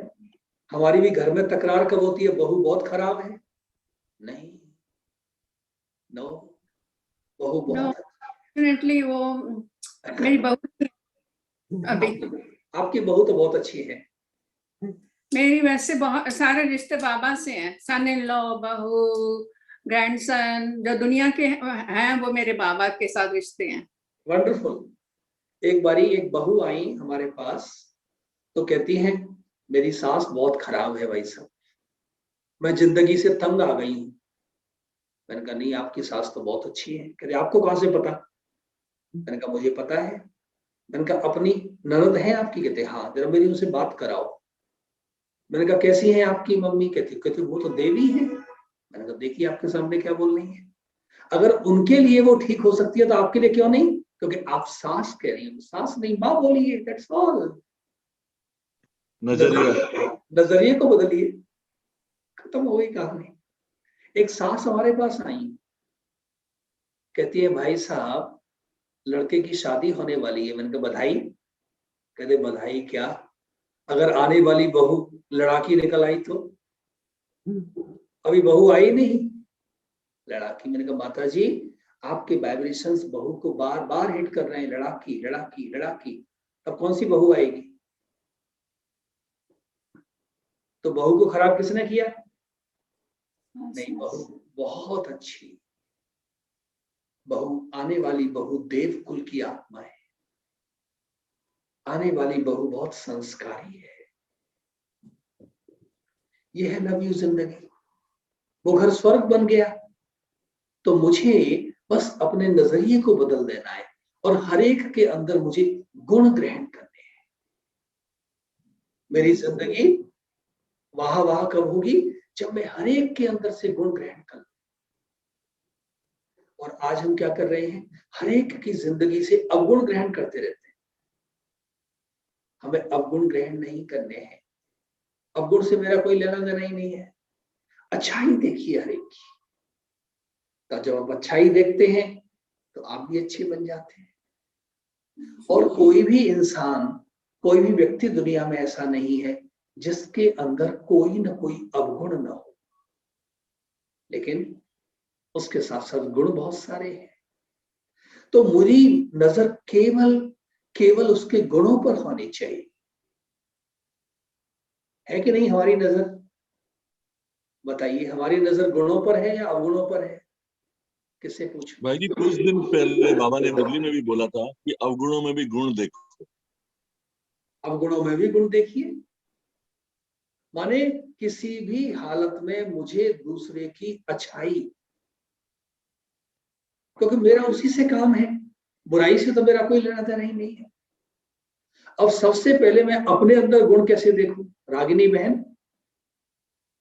हमारी भी घर में तकरार कब होती है, बहू बहुत खराब है? नहीं, नो, बहू बहुत डेफिनेटली वो मेरी बहू अभी आपकी बहू तो बहुत अच्छी है। मेरी वैसे बहुत सारे रिश्ते बाबा से हैं, सन इन लॉ, बहू, ग्रैंडसन, जो दुनिया के हैं वो मेरे बाबा के साथ रिश्ते हैं। वंडरफुल। एक बारी एक बहू आई हमारे पास, तो कहती है मेरी सास बहुत खराब है भाई साहब, मैं जिंदगी से तंग आ गई हूँ। मैंने कहा नहीं, आपकी सास तो बहुत अच्छी है। कहते आपको कहां से पता? मैंने कहा मुझे पता है। मैंने कहा अपनी ननद है आपकी? कहते हाँ। जरा मेरी उनसे बात कराओ। मैंने कहा कैसी है आपकी मम्मी? कहती वो तो देवी है। मैंने कहा देखिए आपके सामने क्या बोल रही है। अगर उनके लिए वो ठीक हो सकती है तो आपके लिए क्यों नहीं? क्योंकि आप सास कह रही हो, सास नहीं मां बोलिए, दैट्स ऑल। नजरिए को बदलिए, खत्म हो गई कहानी। एक सास हमारे पास आई, कहती है भाई साहब लड़के की शादी होने वाली है। मैंने कहा बधाई? कहते बधाई क्या, अगर आने वाली बहू लड़ाकी निकल आई तो? अभी बहू आई नहीं, लड़ाकी। मैंने कहा माता जी आपके वाइब्रेशंस बहू को बार बार हिट कर रहे हैं, लड़ाकी लड़ाकी लड़ाकी, तब कौन सी बहू आएगी? तो बहू को खराब किसने किया? नहीं, बहू बहुत अच्छी बहू, आने वाली बहू देव कुल की आत्मा है, आने वाली बहू बहुत संस्कारी है। यह है नवयुग जिंदगी। वो घर स्वर्ग बन गया, तो मुझे बस अपने नजरिए को बदल देना है और हर एक के अंदर मुझे गुण ग्रहण करने हैं। मेरी जिंदगी वाह वाह कब होगी? जब मैं हर एक के अंदर से गुण ग्रहण कर लूं। और आज हम क्या कर रहे हैं? हर एक की जिंदगी से अवगुण ग्रहण करते रहते हैं। हमें अवगुण ग्रहण नहीं करने हैं। अवगुण से मेरा कोई लेना देना ही नहीं है। अच्छाई देखिए हर एक की, तो जब आप अच्छाई देखते हैं तो आप भी अच्छे बन जाते हैं। और कोई भी इंसान, कोई भी व्यक्ति दुनिया में ऐसा नहीं है जिसके अंदर कोई ना कोई अवगुण न हो, लेकिन उसके साथ साथ गुण बहुत सारे हैं। तो मेरी नजर केवल उसके गुणों पर होनी चाहिए, है कि नहीं? हमारी नजर, बताइए, हमारी नजर गुणों पर है या अवगुणों पर है? किससे पूछूं? भाई जी, कुछ दिन पहले बाबा ने मुरली में भी बोला था कि अवगुणों में भी गुण देखो। अवगुणों में भी गुण देखिए, माने किसी भी हालत में मुझे दूसरे की अच्छाई, क्योंकि मेरा उसी से काम है, बुराई से तो मेरा कोई लेना देना ही नहीं है। अब सबसे पहले मैं अपने अंदर गुण कैसे देखूं? रागिनी बहन,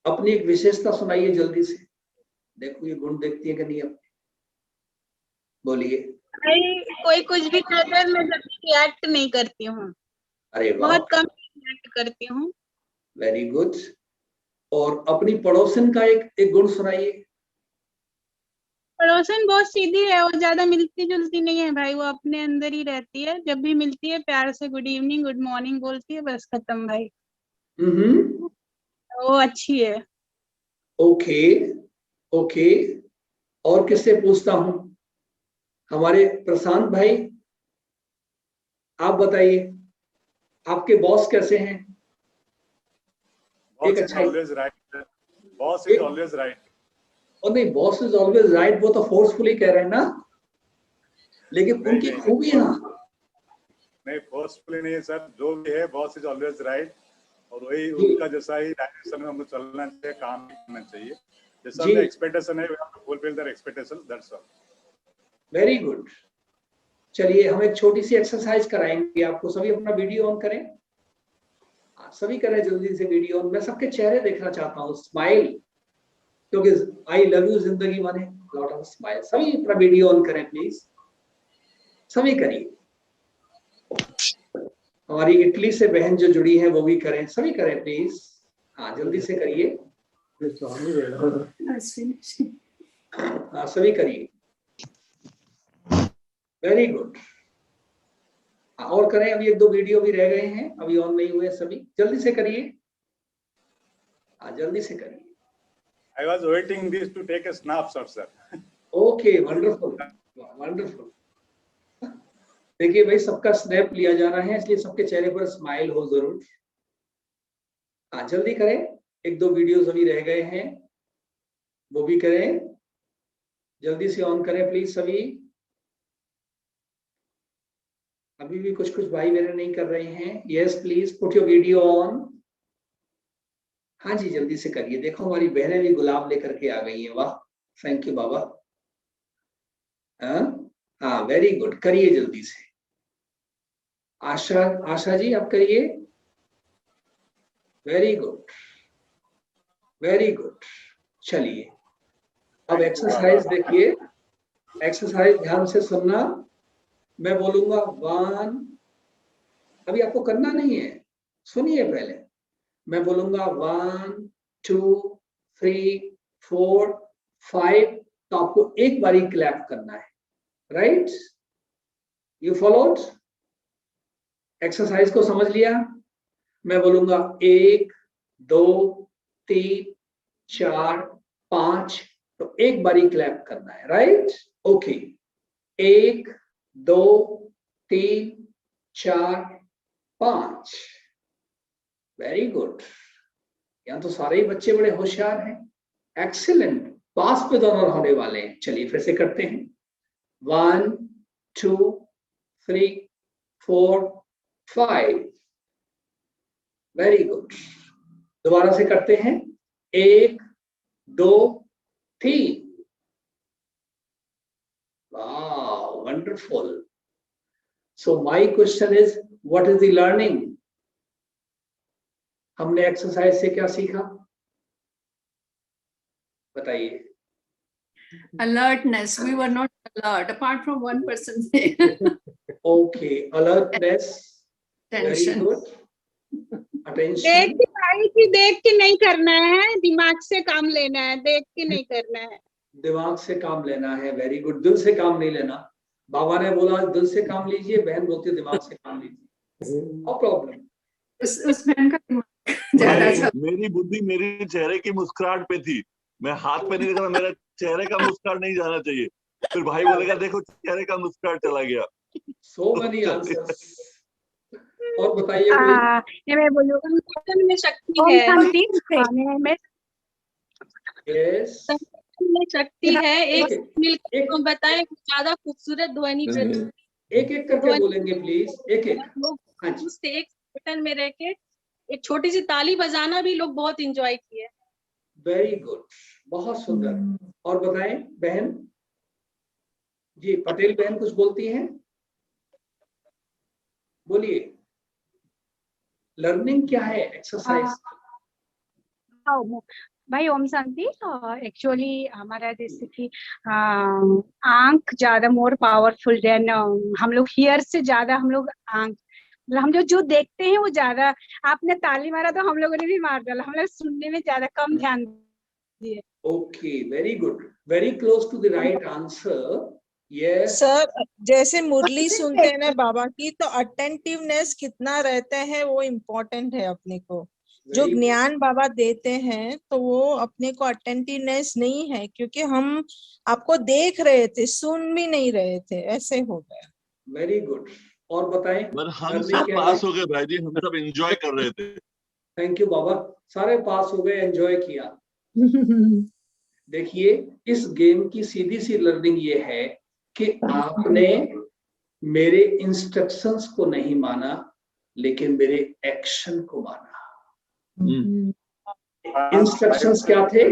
अपनी एक विशेषता सुनाइए जल्दी से। देखो ये गुण देखती है कि नहीं अपने, बोलिए। भाई कोई कुछ भी कहता है, मैं जल्दी रिएक्ट नहीं करती हूँ, अरे वाह, बहुत कम रिएक्ट करती हूँ। Very good. और अपनी पड़ोसन का एक गुण सुनाइए। पड़ोसन बहुत सीधी है, वो ज्यादा मिलती जुलती नहीं है भाई, वो अपने अंदर ही रहती है। जब भी मिलती है प्यार से गुड इवनिंग गुड मॉर्निंग बोलती है, बस खत्म भाई। वो अच्छी है। Okay okay. और किससे पूछता हूं? हमारे प्रशांत भाई, आप बताइए, आपके बॉस कैसे हैं? एक अच्छा, always right, boss is always right. और नहीं, बॉस इज ऑलवेज राइट, वो तो फोर्सफुली कह रहे हैं ना, लेकिन उनकी खूबियां। नहीं, फोर्सफुली नहीं है सर, जो भी है बॉस इज ऑलवेज राइट, और वही उनका जैसा ही डायरेक्शन में हमको चलना चाहिए, काम करना चाहिए। जैसा उनका एक्सपेक्टेशन है, we have to fulfil their expectation, that's all. Very good. चलिए हम एक छोटी सी एक्सरसाइज कराएंगे आपको। सभी अपना वीडियो ऑन करें, सभी करें जल्दी से वीडियो ऑन। मैं सबके चेहरे देखना चाहता हूँ, स्माइल, क्योंकि आई लव यू जिंदगी माने लॉट ऑफ स्माइल। सभी अपना वीडियो ऑन करें प्लीज, सभी करिए। हमारी इटली से बहन जो जुड़ी है वो भी करें, सभी करें प्लीज। हाँ जल्दी से करिए, हाँ सभी करिए। Very good. और करें, अभी एक दो वीडियो भी रह गए हैं, अभी ऑन नहीं हुए, सभी जल्दी से करिए, हाँ जल्दी से करिए। I was waiting this to take a snapshot, sir. Okay, wonderful wonderful. देखिए भाई, सबका स्नैप लिया जा रहा है, इसलिए सबके चेहरे पर स्माइल हो जरूर। हाँ जल्दी करें, एक दो वीडियोस अभी रह गए हैं, वो भी करें, जल्दी से ऑन करें प्लीज सभी। अभी भी कुछ भाई मेरे नहीं कर रहे हैं। Yes please put your video on. हाँ जी जल्दी से करिए। देखो हमारी बहनें भी गुलाब लेकर के आ गई हैं, वाह, थैंक यू बाबा। हाँ वेरी गुड, करिए जल्दी से। आशा जी आप करिए, वेरी गुड वेरी गुड। चलिए अब एक्सरसाइज देखिए, एक्सरसाइज ध्यान से सुनना। मैं बोलूंगा 1, अभी आपको करना नहीं है, सुनिए पहले। मैं बोलूंगा 1 2 3 4 5, तो आपको एक बारी क्लैप करना है, राइट? You followed? एक्सरसाइज को समझ लिया? मैं बोलूंगा 1 2 3 4 5, तो एक बारी क्लैप करना है, राइट? Okay, 1 2 3 4 5, very good. यहाँ तो सारे ही बच्चे बड़े होशियार हैं, एक्सीलेंट, पास पे दोनों होने वाले हैं। चलिए फिर से करते हैं, 1 2 3 4 5, वेरी गुड। दोबारा से करते हैं, 1 2 3, wow, wonderful. So my question is, what is the learning? हमने एक्सरसाइज से क्या सीखा, बताइए। Alertness. We were not alert apart from one person. Okay, alertness, very Tension. good. देख Attention, के भाई कि देख के नहीं करना है, दिमाग से काम लेना है, देख के नहीं करना है। दिमाग से काम लेना है, वेरी गुड। दिल से काम नहीं लेना। बाबा ने बोला दिल से काम लीजिए, बहन बोलती है दिमाग से काम लीजिए, नो प्रॉब्लम। उस बहन का दिमाग ज्यादा चल। मेरी बुद्धि मेरे चेहरे की मुस्कुराहट पे थी, मैं हाथ पे नहीं देखा, मेरा चेहरे का मुस्कुराहट नहीं जाना चाहिए। फिर भाई बोलेगा देखो चेहरे का मुस्कुराहट चला गया। So many answers. और बताइए कोई। ये मैं बोलूँ, संगठन में शक्ति ओम है, शांति। में यस, में शक्ति है, एक एक मिलकर बताएं, ज्यादा खूबसूरत ध्वनि एक करके बोलेंगे प्लीज, एक एक। लोग हाँ जी, उससे एक संगठन में रह के एक छोटी सी ताली बजाना भी लोग बहुत एंजॉय किए। वेरी गुड, बहुत सुंदर। और बताएं बहन जी, पटेल बहन कुछ बोलती हैं, बोलिए। लर्निंग क्या है, एक्सरसाइज। भाई ओम शांति। एक्चुअली हमारा जैसे कि आंख ज्यादा मोर पावरफुल देन हम लोग हियर से ज्यादा हम लोग आंख, मतलब हम लोग जो देखते हैं वो ज्यादा। आपने ताली मारा तो हम लोगों ने भी मार डाला, हम लोग सुनने में ज्यादा कम ध्यान दिए। Okay, very good, very close to the right answer. Yes sir, जैसे मुरली सुनते हैं ना बाबा की, तो अटेंटिवनेस कितना रहता है वो इम्पोर्टेंट है अपने को। जो ज्ञान बाबा देते हैं तो वो अपने को अटेंटिवनेस नहीं है, क्योंकि हम आपको देख रहे थे, सुन भी नहीं रहे थे, ऐसे हो गया। Very good. और बताएं, पर हम सब पास हो गए भाई जी, हम सब एंजॉय कर रहे थे। थैंक यू बाबा, सारे पास हो गए, एंजॉय किया। देखिए, इस गेम की सीधी सी लर्निंग ये है कि आपने मेरे इंस्ट्रक्शंस को नहीं माना, लेकिन मेरे एक्शन को माना। इंस्ट्रक्शंस क्या थे?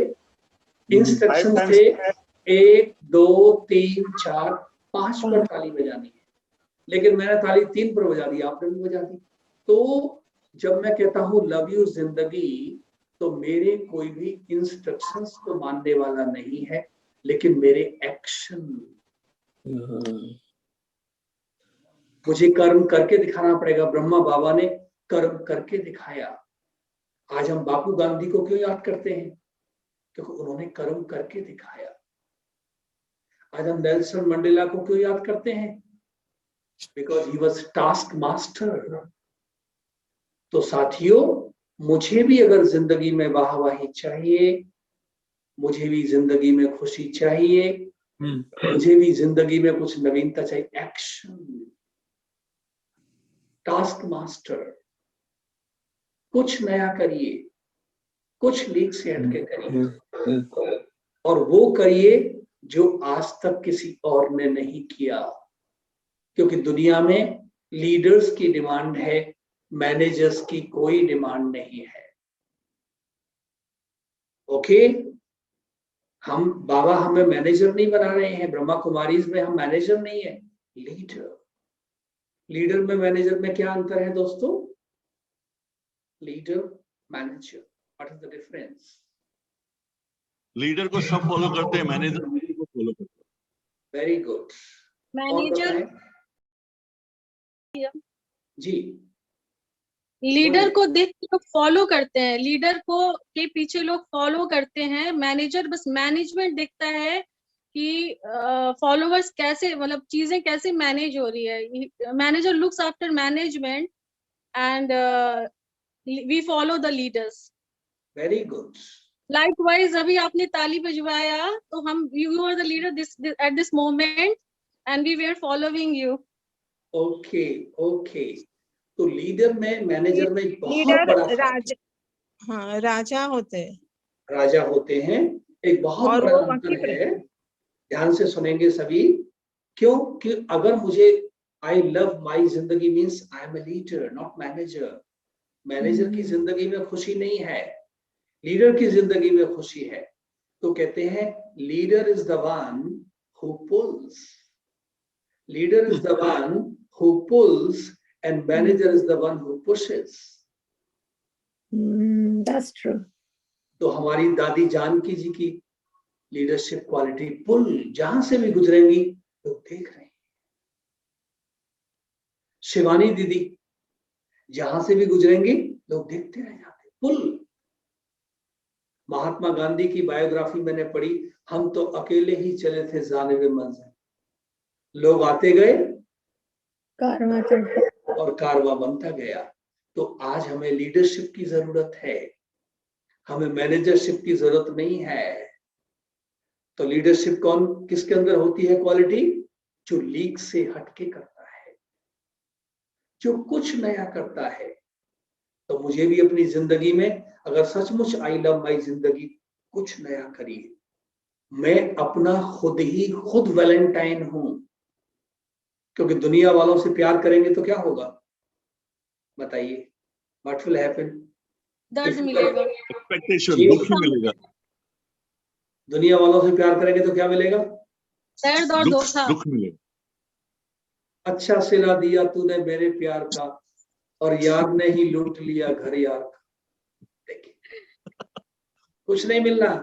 इंस्ट्रक्शंस थे 1 2 3 4 5 पर ताली बजानी है, लेकिन मैंने ताली 3 पर बजा दी, आपने भी बजा दी। तो जब मैं कहता हूं लव यू जिंदगी, तो मेरे कोई भी इंस्ट्रक्शंस को मानने वाला नहीं है, लेकिन मेरे एक्शन। मुझे कर्म करके दिखाना पड़ेगा। ब्रह्मा बाबा ने कर्म करके दिखाया। आज हम बापू गांधी को क्यों याद करते हैं? क्योंकि उन्होंने कर्म करके दिखाया। आज हम नेल्सन मंडेला को क्यों याद करते हैं? Because he was task master. तो साथियों, मुझे भी अगर जिंदगी में वाहवाही चाहिए, मुझे भी जिंदगी में खुशी चाहिए, मुझे भी जिंदगी में कुछ नवीनता चाहिए, एक्शन। टास्क मास्टर, कुछ नया करिए, कुछ लीक से हटके करिए, और वो करिए जो आज तक किसी और ने नहीं किया। क्योंकि दुनिया में लीडर्स की डिमांड है, मैनेजर्स की कोई डिमांड नहीं है। ओके, हम बाबा हमें मैनेजर नहीं बना रहे हैं। ब्रह्मा कुमारीज में हम मैनेजर नहीं है, लीडर। लीडर में मैनेजर में क्या अंतर है दोस्तों? Leader, manager, what is the difference? Leader को सब फॉलो करते हैं, मैनेजर को फॉलो करते हैं। Very good. मैनेजर जी, लीडर को देख के लोग फॉलो करते हैं, लीडर को के पीछे लोग फॉलो करते हैं। मैनेजर बस मैनेजमेंट देखता है कि फॉलोवर्स कैसे, मतलब चीजें कैसे मैनेज हो रही है। Manager looks after management and we follow the leaders. Very good. Likewise अभी आपने ताली बजवाया तो हम you are the leader this at this moment and we were following you. Okay okay, तो लीडर में मैनेजर में बहुत लीडर बड़ा फर्क है। राजा, हाँ राजा होते हैं, राजा होते हैं, एक बहुत और बड़ा वो वहीं अंतर पे है। ध्यान से सुनेंगे सभी, क्यों कि अगर मुझे आई लव माई जिंदगी means I am a leader not manager. Manager की जिंदगी में खुशी नहीं है, लीडर की जिंदगी में खुशी है। तो कहते हैं leader is the one who pulls, leader is the one who pulls and manager is the one who pushes. That's true. तो हमारी दादी जानकी जी की लीडरशिप क्वालिटी पुल, जहां से भी गुजरेंगी लोग देख रहे हैं। शिवानी दीदी जहां से भी गुजरेंगी लोग देखते रह जाते, पुल। महात्मा गांधी की बायोग्राफी मैंने पढ़ी, हम तो अकेले ही चले थे जानिबे मंजिल, लोग आते गए कारवां चलता। और कारवां बनता गया। तो आज हमें लीडरशिप की जरूरत है, हमें मैनेजरशिप की जरूरत नहीं है। तो लीडरशिप कौन किसके अंदर होती है क्वालिटी? जो लीक से हटके करता है, जो कुछ नया करता है। तो मुझे भी अपनी जिंदगी में अगर सचमुच आई लव माई जिंदगी, कुछ नया करिए। मैं अपना खुद वैलेंटाइन हूं, क्योंकि दुनिया वालों से प्यार करेंगे तो क्या होगा बताइए? What will happen? दर्द मिलेगा, एक्सपेक्टेशन, दुख ही मिलेगा। दुनिया वालों से प्यार करेंगे तो क्या मिलेगा? दर्द और धोखा। दुख मिलेगा। अच्छा सिला दिया तूने मेरे प्यार का, और यार ने ही लूट लिया घर यार का। देखिए कुछ नहीं मिलना।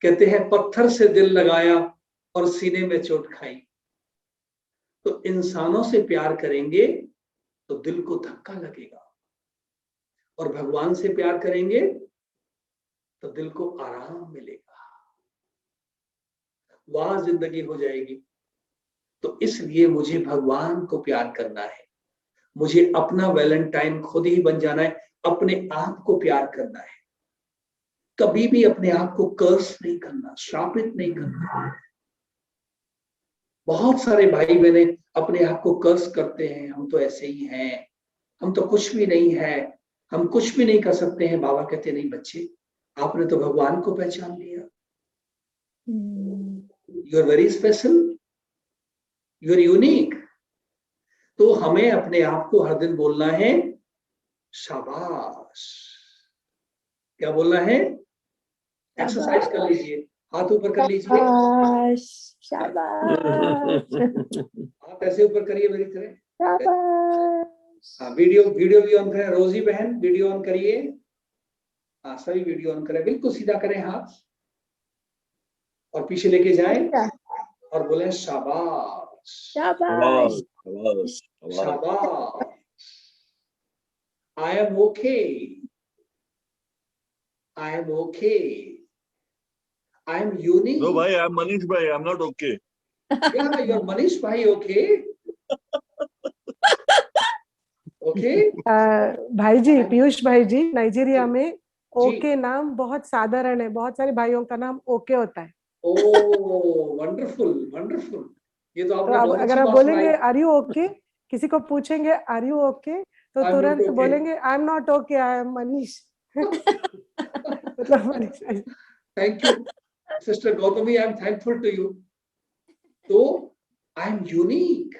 कहते हैं पत्थर से दिल लगाया और सीने में चोट खाई। तो इंसानों से प्यार करेंगे तो दिल को धक्का लगेगा, और भगवान से प्यार करेंगे तो दिल को आराम मिलेगा, वाह जिंदगी हो जाएगी। तो इसलिए मुझे भगवान को प्यार करना है, मुझे अपना वैलेंटाइन खुद ही बन जाना है, अपने आप को प्यार करना है। कभी भी अपने आप को कर्स नहीं करना, श्रापित नहीं करना। बहुत सारे भाई बहने अपने आप को कर्स करते हैं, हम तो ऐसे ही हैं, हम तो कुछ भी नहीं है, हम कुछ भी नहीं कर सकते हैं। बाबा कहते नहीं बच्चे, आपने तो भगवान को पहचान लिया। You are very special, you are unique. तो हमें अपने आप को हर दिन बोलना है शाबाश। क्या बोलना है? एक्सरसाइज कर लीजिए, हाथ ऊपर कर लीजिए, शाबाश। हाथ ऐसे ऊपर करिए मेरी तरह। शाबाश। हाँ, वीडियो भी ऑन करें। रोजी बहन वीडियो ऑन करिए। हाँ, सभी वीडियो ऑन करें, बिल्कुल सीधा करें हाथ और पीछे लेके जाएं और बोले शाबाश शाबाश। शाबाश। I am okay, I am okay, I am unique. No भाई, आई एम मनीष भाई, I am not okay. Yeah, you're Manish bhai, okay? Okay? भाई जी, पीयूष भाई जी, नाइजीरिया में ओके नाम बहुत साधारण है, बहुत सारे भाइयों का नाम ओके होता है। ओह वंडरफुल वंडरफुल। ये तो आपने बहुत अगर अच्छी आप बात बोलेंगे सुनाई। आर यू ओके, किसी को पूछेंगे आर यू ओके, तो I'm not तुरंत okay. बोलेंगे आई am not okay, I am Manish. मतलब Manish. Thank you, Sister Gautami. I'm thankful to you. तो आई एम यूनिक,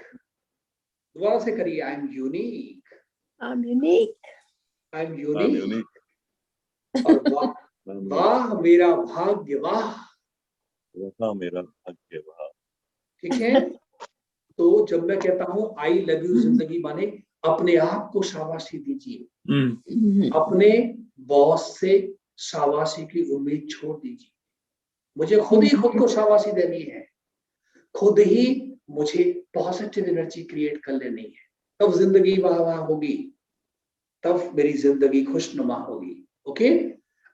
दोबारा से करिए, आई am unique, I am unique, I am unique. और वाह मेरा भाग्य, वाह मेरा भाग्य, वाह। ठीक है। तो जब मैं कहता हूं आई लव यू जिंदगी माने अपने आप को शाबाशी दीजिए, अपने बॉस से शाबाशी की उम्मीद छोड़ दीजिए। मुझे खुद ही खुद को शाबाशी देनी है, खुद ही मुझे पॉजिटिव एनर्जी क्रिएट कर लेनी है, तब जिंदगी वाह वाह होगी, तब मेरी जिंदगी खुशनुमा होगी। ओके?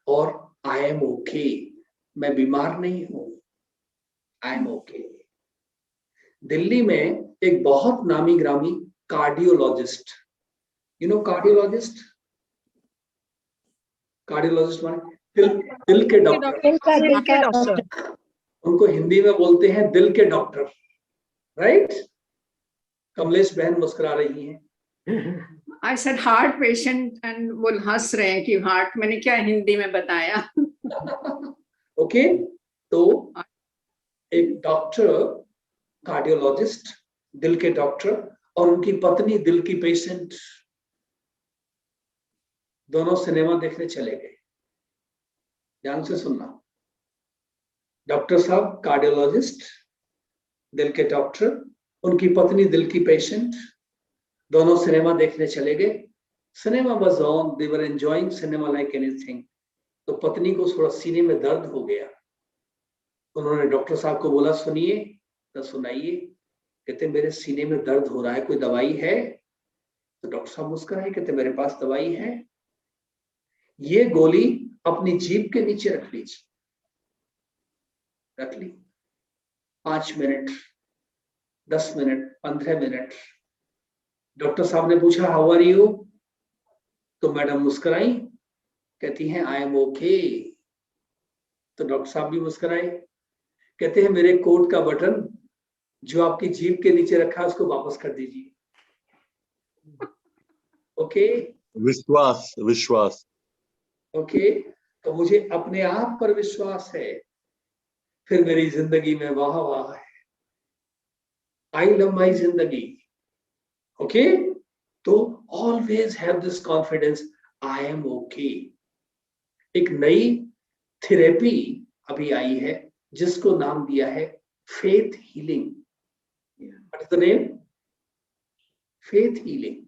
और आई एम ओके, मैं बीमार नहीं हूं, आई एम ओके। दिल्ली में एक बहुत नामी ग्रामी cardiologist, you know cardiologist, cardiologist माने दिल के डॉक्टर, दिल का डॉक्टर। उनको हिंदी में बोलते हैं दिल के डॉक्टर, राइट? कमलेश बहन मुस्कुरा रही हैं। I said heart patient and वो हंस रहे हैं कि हार्ट मैंने क्या हिंदी में बताया। ओके, तो एक डॉक्टर, कार्डियोलॉजिस्ट, दिल के डॉक्टर, और उनकी पत्नी दिल की पेशेंट, दोनों सिनेमा देखने चले गए। ध्यान से सुनना, डॉक्टर साहब कार्डियोलॉजिस्ट, दिल के डॉक्टर, उनकी पत्नी दिल की पेशेंट, दोनों सिनेमा देखने चले गए। Cinema was on, they were enjoying cinema like anything. तो पत्नी को थोड़ा सीने में दर्द हो गया। उन्होंने डॉक्टर साहब को बोला, सुनिए। तो सुनाइए। कहते मेरे सीने में दर्द हो रहा है, कोई दवाई है? तो डॉक्टर साहब मुस्कुराए, कहते मेरे पास दवाई है, ये गोली अपनी जीभ के नीचे रख लीजिए। रख ली। 5 मिनट, 10 मिनट, 15 मिनट। डॉक्टर साहब ने पूछा, हाउ आर यू? तो मैडम मुस्कुराई, कहती हैं आई एम ओके। तो डॉक्टर साहब भी मुस्कुराए, कहते हैं मेरे कोट का बटन जो आपकी जीभ के नीचे रखा है उसको वापस कर दीजिए। ओके, विश्वास, विश्वास। ओके, तो मुझे अपने आप पर विश्वास है, फिर मेरी जिंदगी में वाह वाह है। आई लव माई जिंदगी। ओके, तो always have this confidence, I am okay. एक नई थेरेपी अभी आई है जिसको नाम दिया है faith healing. What is the name? Faith healing,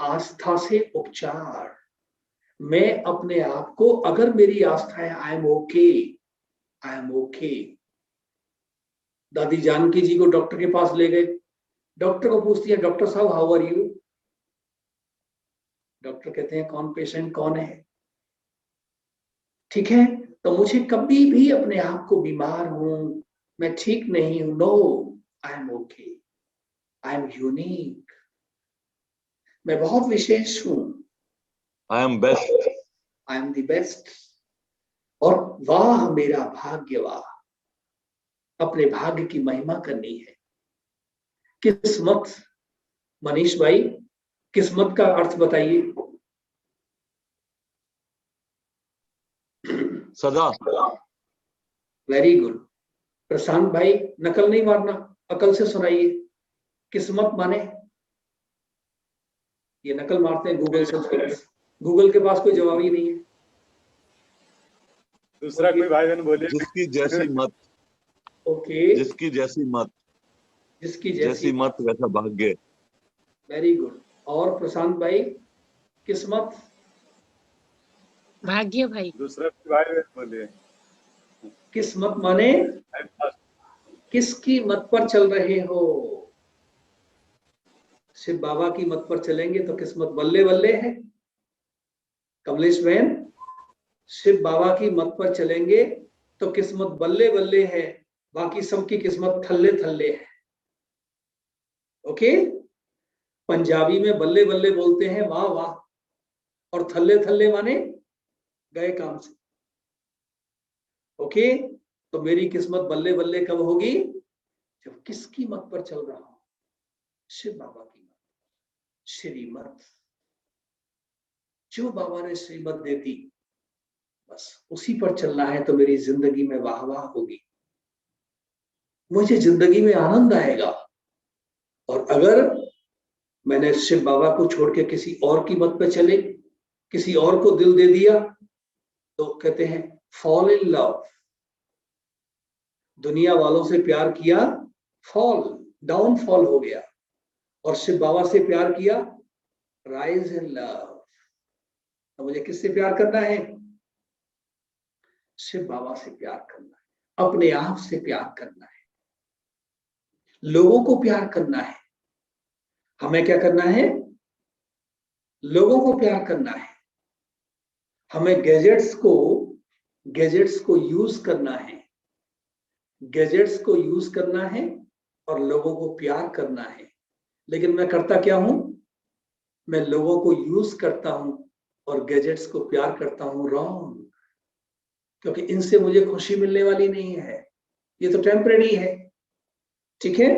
आस्था से उपचार। मैं अपने आप को, अगर मेरी आस्था है आई am okay, I am okay. दादी जानकी जी को डॉक्टर के पास ले गए। डॉक्टर को पूछती है, डॉक्टर साहब हाउ आर यू? डॉक्टर कहते हैं कौन पेशेंट कौन है? ठीक है, तो मुझे कभी भी अपने आप को बीमार हूं, मैं ठीक नहीं हूं, no, I am okay, I am unique, मैं बहुत विशेष हूं, I am best, I am the best. और वाह मेरा भाग्य, वाह, अपने भाग्य की महिमा करनी है। किस्मत, मनीष भाई, किस्मत का अर्थ बताइए। सदा। Very good. प्रशांत भाई, नकल नहीं मारना, अकल से सुनाइए। किस्मत माने, ये नकल मारते हैं गूगल से, गूगल के पास कोई जवाब ही नहीं है। दूसरा कोई भाई बहन बोले, जिसकी जैसी मत। ओके, जिसकी जैसी मत, जिसकी जैसी मत वैसा भाग्य। Very good. और प्रशांत भाई, किस्मत? भाग्य भाई। दूसरा कोई भाई बहन बोले, किस्मत माने किसकी मत पर चल रहे हो? शिव बाबा की मत पर चलेंगे तो किस्मत बल्ले बल्ले है। कमलेश बहन, शिव बाबा की मत पर चलेंगे तो किस्मत बल्ले बल्ले है, बाकी सबकी किस्मत थल्ले थल्ले है। ओके, पंजाबी में बल्ले बल्ले बोलते हैं वाह वाह, और थल्ले थल्ले माने गए काम से। ओके, तो मेरी किस्मत बल्ले बल्ले कब होगी? जब किसकी मत पर चल रहा हूं? शिव बाबा की मत, श्रीमत। जो बाबा ने श्रीमत दे दी, बस उसी पर चलना है, तो मेरी जिंदगी में वाह वाह होगी, मुझे जिंदगी में आनंद आएगा। और अगर मैंने शिव बाबा को छोड़ के किसी और की मत पे चले, किसी और को दिल दे दिया, तो कहते हैं फॉल इन लव। दुनिया वालों से प्यार किया, फॉल, डाउनफॉल हो गया, और शिव बाबा से प्यार किया, राइज इन लव। तो मुझे किससे प्यार करना है? शिव बाबा से प्यार करना है, अपने आप से प्यार करना है, लोगों को प्यार करना है। हमें क्या करना है? लोगों को प्यार करना है। हमें गैजेट्स को यूज करना है, गैजेट्स को यूज करना है और लोगों को प्यार करना है। लेकिन मैं करता क्या हूं? मैं लोगों को यूज करता हूं और गैजेट्स को प्यार करता हूं। रॉन्ग। क्योंकि इनसे मुझे खुशी मिलने वाली नहीं है, ये तो टेम्परेरी है। ठीक है,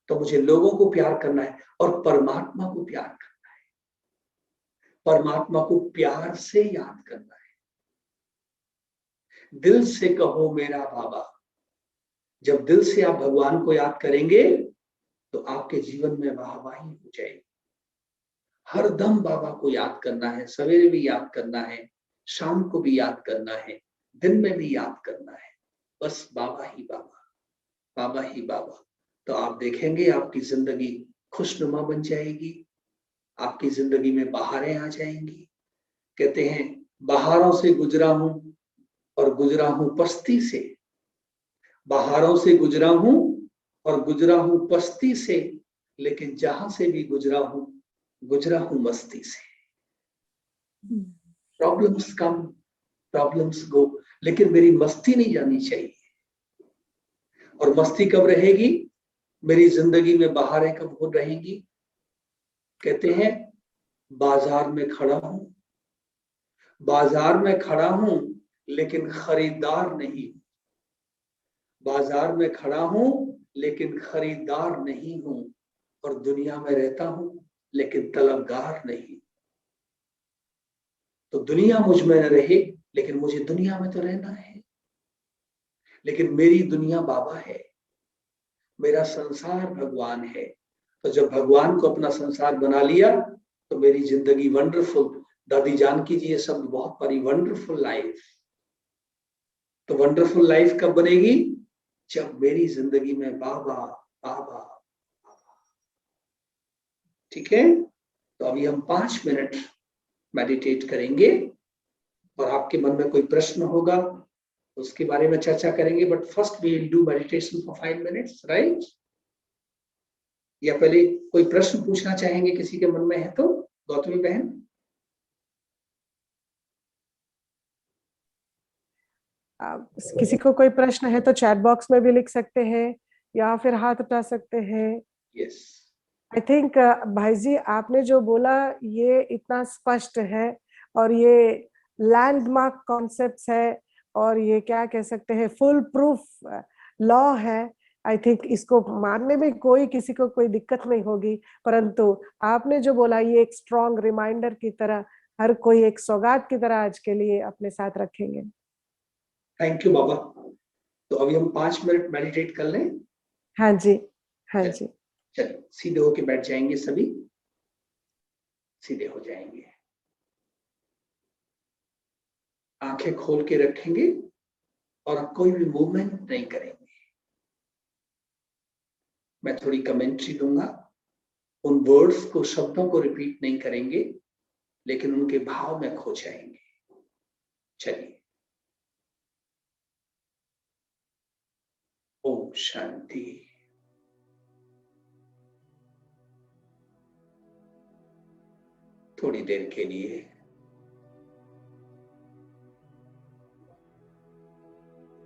तो मुझे लोगों को प्यार करना है और परमात्मा को प्यार करना है, परमात्मा को प्यार से याद करना है। दिल से कहो मेरा बाबा। जब दिल से आप भगवान को याद करेंगे तो आपके जीवन में वाहवाही हो जाएगी। हर दम बाबा को याद करना है, सवेरे भी याद करना है, शाम को भी याद करना है, दिन में भी याद करना है। बस बाबा ही बाबा, बाबा ही बाबा। तो आप देखेंगे आपकी जिंदगी खुशनुमा बन जाएगी, आपकी जिंदगी में बहारें आ जाएंगी। कहते हैं बहारों से गुजरा हूं और गुजरा हूं पस्ती से, बहारों से गुजरा हूं और गुजरा हूं पस्ती से, लेकिन जहां से भी गुजरा हूं मस्ती से। प्रॉब्लम्स कम, प्रॉब्लम्स गो, लेकिन मेरी मस्ती नहीं जानी चाहिए। और मस्ती कब रहेगी? मेरी जिंदगी में बहारें कब हो रहेंगी? कहते हैं बाजार में खड़ा हूं, बाजार में खड़ा हूं लेकिन खरीदार नहीं, बाजार में खड़ा हूं लेकिन खरीदार नहीं हूं, और दुनिया में रहता हूं लेकिन तलबगार नहीं। तो दुनिया मुझ में न रहे, लेकिन मुझे दुनिया में तो रहना है। लेकिन मेरी दुनिया बाबा है, मेरा संसार भगवान है। तो जब भगवान को अपना संसार बना लिया तो मेरी जिंदगी वंडरफुल। दादी जानकी जी ये शब्द बहुत पढ़ी, वंडरफुल लाइफ। तो वंडरफुल लाइफ कब बनेगी? जब मेरी जिंदगी में बाबा बाबा बाबा। ठीक है, तो अभी हम 5 मिनट मेडिटेट करेंगे और आपके मन में कोई प्रश्न होगा उसके बारे में चर्चा करेंगे। But first we will do meditation for 5 minutes, right? या पहले कोई प्रश्न पूछना चाहेंगे किसी के मन में है तो? गौतमी बहन। किसी को कोई प्रश्न है तो चैट बॉक्स में भी लिख सकते हैं या फिर हाथ उठा सकते हैं। यस, आई थिंक भाई जी आपने जो बोला ये इतना स्पष्ट है और ये लैंडमार्क कॉन्सेप्ट्स है और ये क्या कह सकते हैं फुल प्रूफ लॉ है। आई थिंक इसको मानने में कोई किसी को कोई दिक्कत नहीं होगी, परंतु आपने जो बोला ये एक स्ट्रॉन्ग रिमाइंडर की तरह हर कोई एक सौगात की तरह आज के लिए अपने साथ रखेंगे। थैंक यू बाबा। तो अभी हम 5 मिनट मेडिटेट कर लें। हाँ जी, हाँ जी। चलो सीधे होके बैठ जाएंगे, सभी सीधे हो जाएंगे, आंखें खोल के रखेंगे और कोई भी मूवमेंट नहीं करेंगे। मैं थोड़ी कमेंट्री दूंगा, उन वर्ड्स को, शब्दों को रिपीट नहीं करेंगे, लेकिन उनके भाव में खो जाएंगे। चलिए। ओम शांति। थोड़ी देर के लिए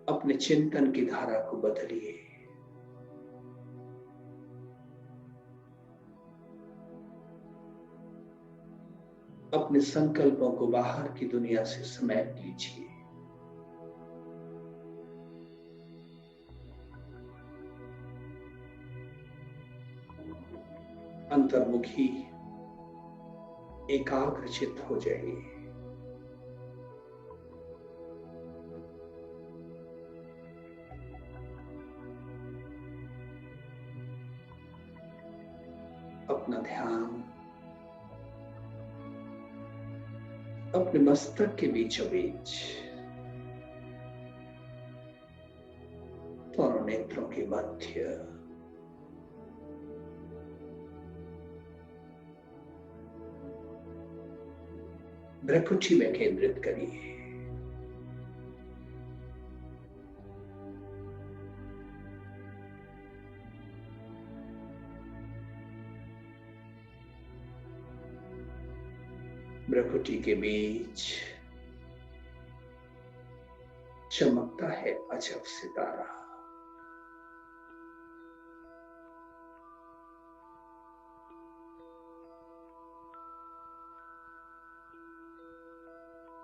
अपने चिंतन की धारा को बदलिए। अपने संकल्पों को बाहर की दुनिया से समेट लीजिए। अंतर्मुखी एकाग्रचित्त हो जाइए। अपना ध्यान अपने मस्तक के बीचों बीच दोनों नेत्रों के मध्य भ्रकुटी में केंद्रित करिए। भ्रकुटी के बीच चमकता है अजब सितारा।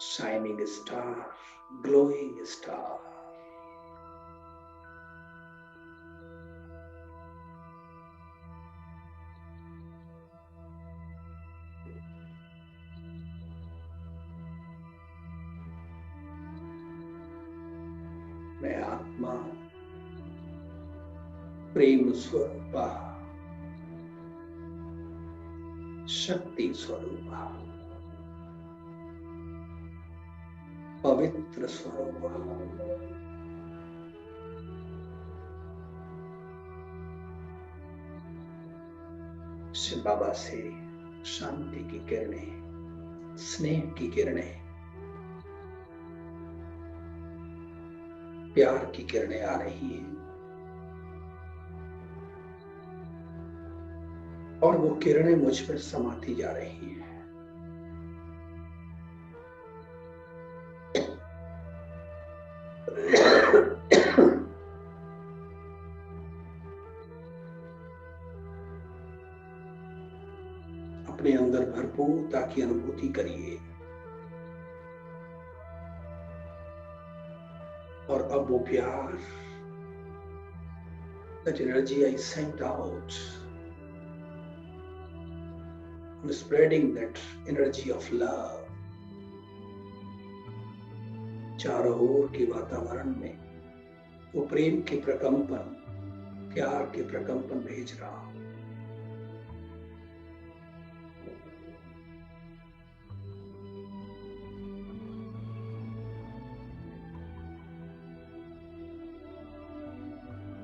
shining star, glowing star. मैं आत्मा प्रेम स्वरूपा, शक्ति स्वरूपा, पवित्र स्वरूपा, शिव बाबा से शांति की किरणें, स्नेह की किरणें, प्यार की किरणें आ रही हैं और वो किरणें मुझ पर समाती जा रही हैं। अपने अंदर भरपूरता की अनुभूति करिए और अब वो प्यार, that energy I sent out, I'm spreading that energy of love चारों ओर के वातावरण में वो प्रेम के प्रकंपन, प्यार के प्रकंपन भेज रहा हूं।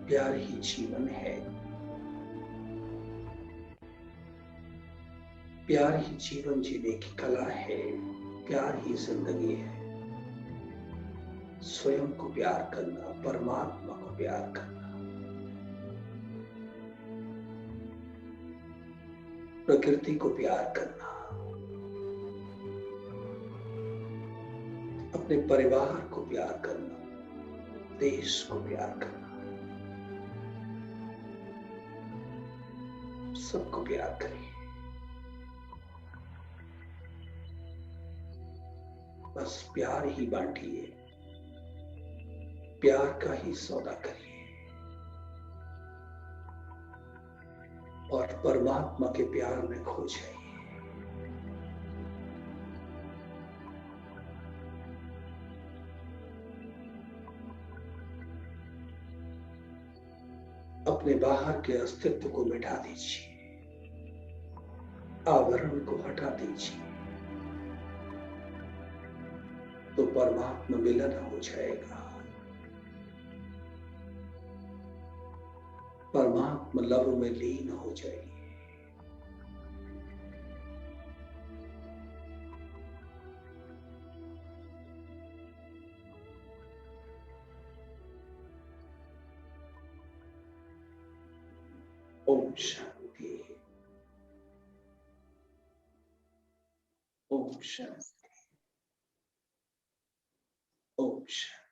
प्यार ही जीवन है, प्यार ही जीवन जीने की कला है, प्यार ही जिंदगी है। स्वयं को प्यार करना, परमात्मा को प्यार करना, प्रकृति को प्यार करना, अपने परिवार को प्यार करना, देश को प्यार करना, सबको प्यार करिए। बस प्यार ही बांटिए, प्यार का ही सौदा करिए और परमात्मा के प्यार में खो जाइए। अपने बाहर के अस्तित्व को मिटा दीजिए, आवरण को हटा दीजिए, तो परमात्मा मिलन हो जाएगा। परमात्मा लव में लीन हो जाइए। ओम शांति, ओम शांति, ओम शांति।